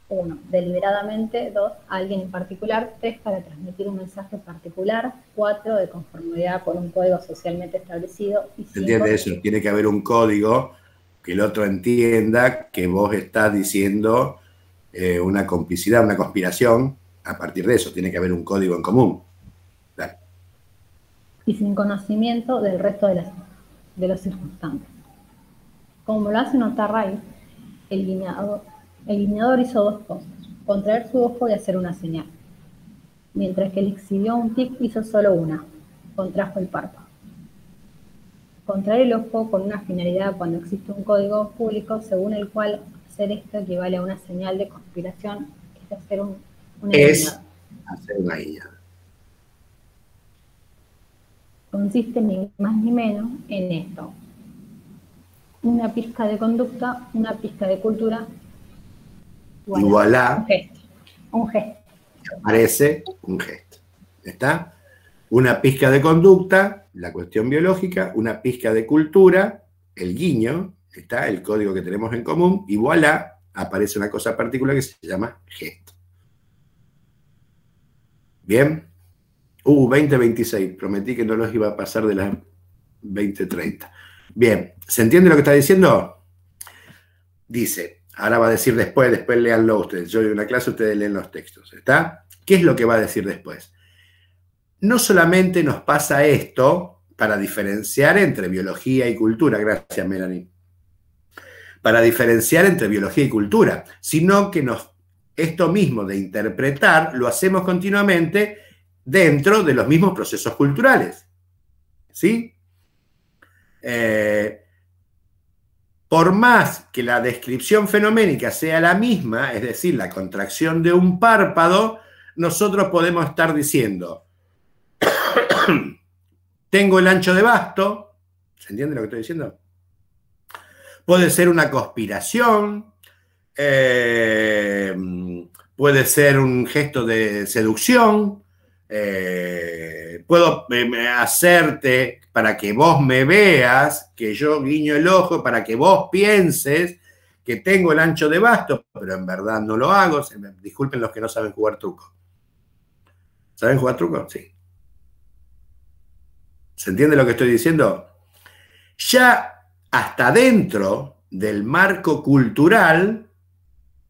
1. Deliberadamente. 2. A alguien en particular. 3. Para transmitir un mensaje particular. 4. De conformidad con un código socialmente establecido. Y 5. ¿Se entiende eso? Tiene que haber un código que el otro entienda que vos estás diciendo una complicidad, una conspiración. A partir de eso tiene que haber un código en común. Dale. Y sin conocimiento del resto de los circunstantes. Como lo hace notar Ray, el guiñador hizo dos cosas: contraer su ojo y hacer una señal, mientras que el exhibió un tic hizo solo una: contrajo el párpado. Contraer el ojo con una finalidad cuando existe un código público según el cual hacer esto equivale a una señal de conspiración es hacer una guiñada. Consiste ni más ni menos en esto: una pizca de conducta, una pizca de cultura, igual a un gesto. Aparece un gesto. ¿Está? Una pizca de conducta, la cuestión biológica, una pizca de cultura, el guiño, está el código que tenemos en común, y voilà, aparece una cosa particular que se llama gesto. ¿Bien? 20:26, prometí que no los iba a pasar de las 20:30. Bien, ¿se entiende lo que está diciendo? Dice, ahora va a decir después léanlo ustedes. Yo doy una clase, ustedes leen los textos, ¿está? ¿Qué es lo que va a decir después? No solamente nos pasa esto para diferenciar entre biología y cultura, gracias Melanie, para diferenciar entre biología y cultura, sino que esto mismo de interpretar lo hacemos continuamente dentro de los mismos procesos culturales. ¿Sí? Por más que la descripción fenoménica sea la misma, es decir, la contracción de un párpado, nosotros podemos estar diciendo, tengo el ancho de basto, ¿se entiende lo que estoy diciendo? Puede ser una conspiración, puede ser un gesto de seducción, puedo hacerte para que vos me veas, que yo guiño el ojo para que vos pienses que tengo el ancho de basto, pero en verdad no lo hago. Disculpen los que no saben jugar truco. ¿Saben jugar truco? Sí. ¿Se entiende lo que estoy diciendo? Ya hasta dentro del marco cultural,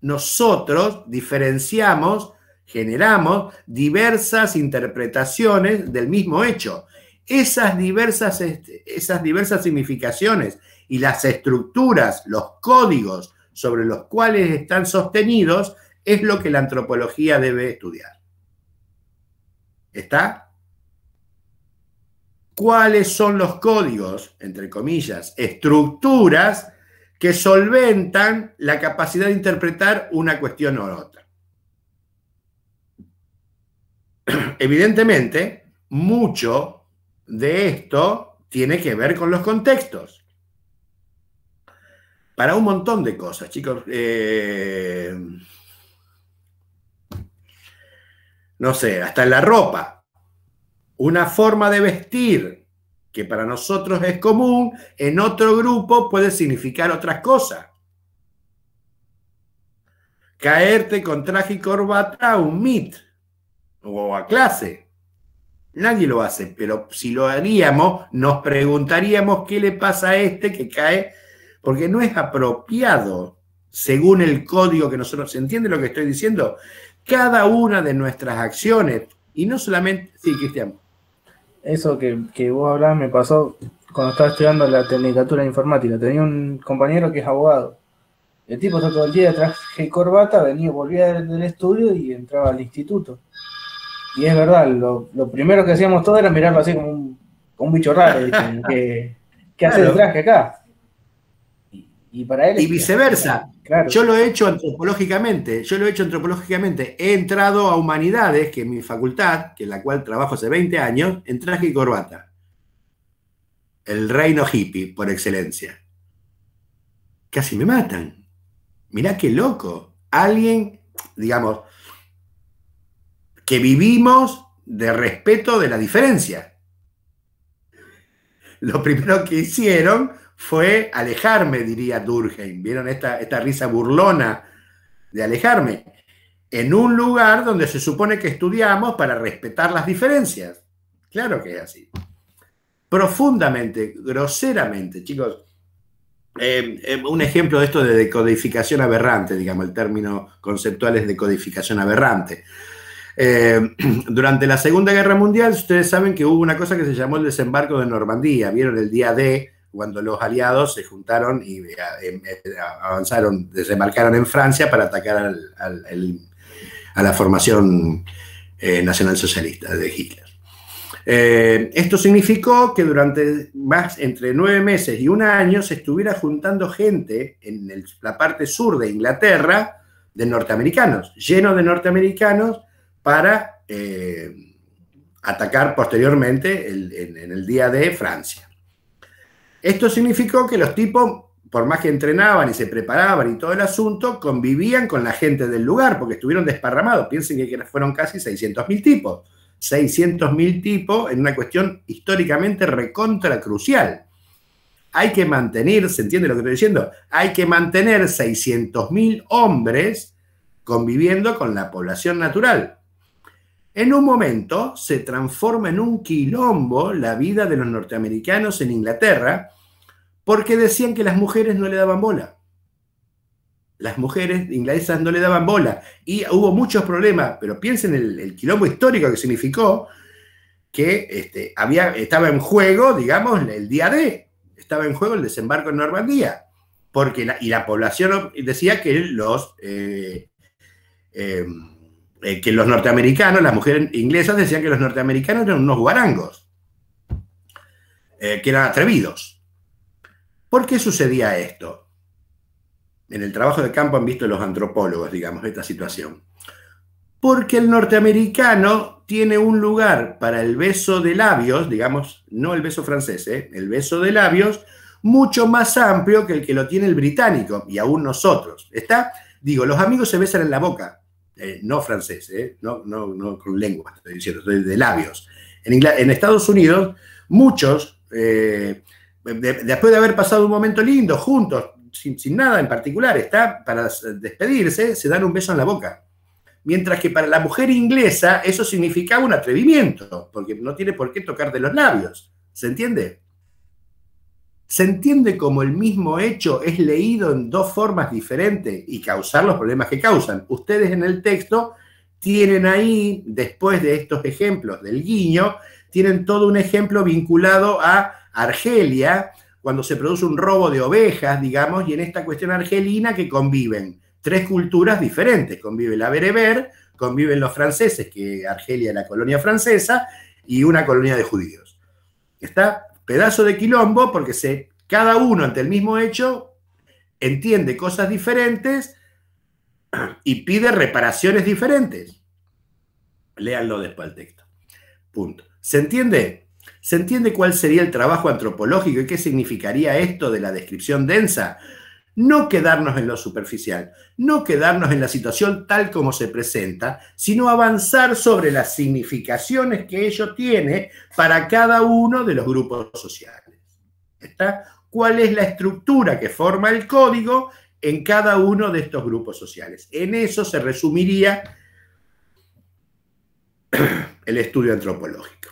nosotros diferenciamos, generamos diversas interpretaciones del mismo hecho. Esas diversas significaciones y las estructuras, los códigos sobre los cuales están sostenidos, es lo que la antropología debe estudiar. ¿Está? ¿Cuáles son los códigos, entre comillas, estructuras que solventan la capacidad de interpretar una cuestión u otra? Evidentemente, mucho de esto tiene que ver con los contextos. Para un montón de cosas, chicos. No sé, hasta en la ropa. Una forma de vestir que para nosotros es común, en otro grupo puede significar otras cosas. Caerte con traje y corbata a un meet o a clase. Nadie lo hace, pero si lo haríamos, nos preguntaríamos qué le pasa a este que cae, porque no es apropiado según el código que nosotros... ¿Se entiende lo que estoy diciendo? Cada una de nuestras acciones, y no solamente... Sí, Cristian. Eso que vos hablabas me pasó cuando estaba estudiando la tecnicatura de informática. Tenía un compañero que es abogado. El tipo está todo el día de traje y corbata, volvía del estudio y entraba al instituto. Y es verdad, lo primero que hacíamos todos era mirarlo así como un bicho raro, ¿viste? ¿Qué hace el traje acá? Y para él... Y viceversa. Claro. Yo lo he hecho antropológicamente. He entrado a humanidades, que es mi facultad, que en la cual trabajo hace 20 años, en traje y corbata. el reino hippie por excelencia. Casi me matan. Mirá qué loco. Alguien, digamos, que vivimos de respeto de la diferencia. Lo primero que hicieron fue alejarme, diría Durkheim. ¿Vieron esta risa burlona de alejarme? En un lugar donde se supone que estudiamos para respetar las diferencias. Claro que es así. Profundamente, groseramente, chicos. Un ejemplo de esto de decodificación aberrante, digamos, el término conceptual es decodificación aberrante. Durante la Segunda Guerra Mundial, ustedes saben que hubo una cosa que se llamó el desembarco de Normandía. ¿Vieron el día D? Cuando los aliados se juntaron y avanzaron, desembarcaron en Francia para atacar a la formación nacionalsocialista de Hitler. Esto significó que durante entre 9 meses y un año se estuviera juntando gente en la parte sur de Inglaterra, de norteamericanos, lleno de norteamericanos, para atacar posteriormente en el día de Francia. Esto significó que los tipos, por más que entrenaban y se preparaban y todo el asunto, convivían con la gente del lugar, porque estuvieron desparramados. Piensen que fueron casi 600.000 tipos. 600.000 tipos en una cuestión históricamente recontra crucial. Hay que mantener, ¿se entiende lo que estoy diciendo? Hay que mantener 600.000 hombres conviviendo con la población natural. En un momento se transforma en un quilombo la vida de los norteamericanos en Inglaterra porque decían que las mujeres no le daban bola. Las mujeres inglesas no le daban bola y hubo muchos problemas, pero piensen el quilombo histórico que significó que estaba en juego, digamos, el día D, estaba en juego el desembarco en Normandía, porque la población decía que los norteamericanos, las mujeres inglesas decían que los norteamericanos eran unos guarangos, que eran atrevidos. ¿Por qué sucedía esto? En el trabajo de campo han visto los antropólogos, digamos, esta situación. Porque el norteamericano tiene un lugar para el beso de labios, digamos, no el beso francés, el beso de labios, mucho más amplio que el que lo tiene el británico, y aún nosotros. Digo, los amigos se besan en la boca, no francés, no con lengua, estoy diciendo, estoy de labios. En Estados Unidos, muchos, después de haber pasado un momento lindo juntos, sin nada en particular, para despedirse, se dan un beso en la boca. Mientras que para la mujer inglesa eso significaba un atrevimiento, porque no tiene por qué tocarte los labios. ¿Se entiende? Se entiende como el mismo hecho es leído en dos formas diferentes y causar los problemas que causan. Ustedes en el texto tienen ahí, después de estos ejemplos del guiño, tienen todo un ejemplo vinculado a Argelia, cuando se produce un robo de ovejas, digamos, y en esta cuestión argelina que conviven 3 culturas diferentes. Convive la bereber, conviven los franceses, que Argelia es la colonia francesa, y una colonia de judíos. Está pedazo de quilombo porque cada uno ante el mismo hecho entiende cosas diferentes y pide reparaciones diferentes. Léanlo después el texto. Punto. ¿Se entiende? ¿Se entiende cuál sería el trabajo antropológico y qué significaría esto de la descripción densa? No quedarnos en lo superficial, no quedarnos en la situación tal como se presenta, sino avanzar sobre las significaciones que ello tiene para cada uno de los grupos sociales. ¿Está? ¿Cuál es la estructura que forma el código en cada uno de estos grupos sociales? En eso se resumiría el estudio antropológico.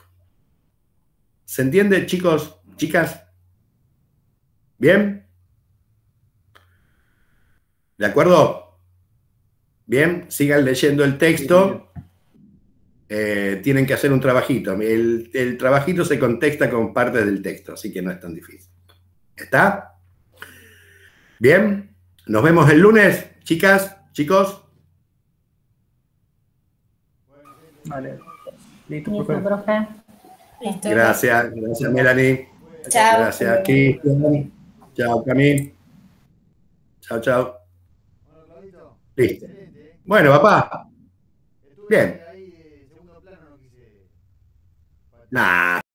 ¿Se entiende, chicos, chicas? ¿Bien? ¿De acuerdo? Bien, sigan leyendo el texto. Tienen que hacer un trabajito. El trabajito se contesta con parte del texto, así que no es tan difícil. ¿Está? Bien, nos vemos el lunes, chicas, chicos. Vale. Listo, profe. Listo. Gracias, Melanie. Chao. Gracias, Cristian. Chao, Camille. Chao, chao. Bueno, Claudito. Listo. Excelente, Bueno, papá. Estuve Bien. ahí, segundo plano, no quise. Nah.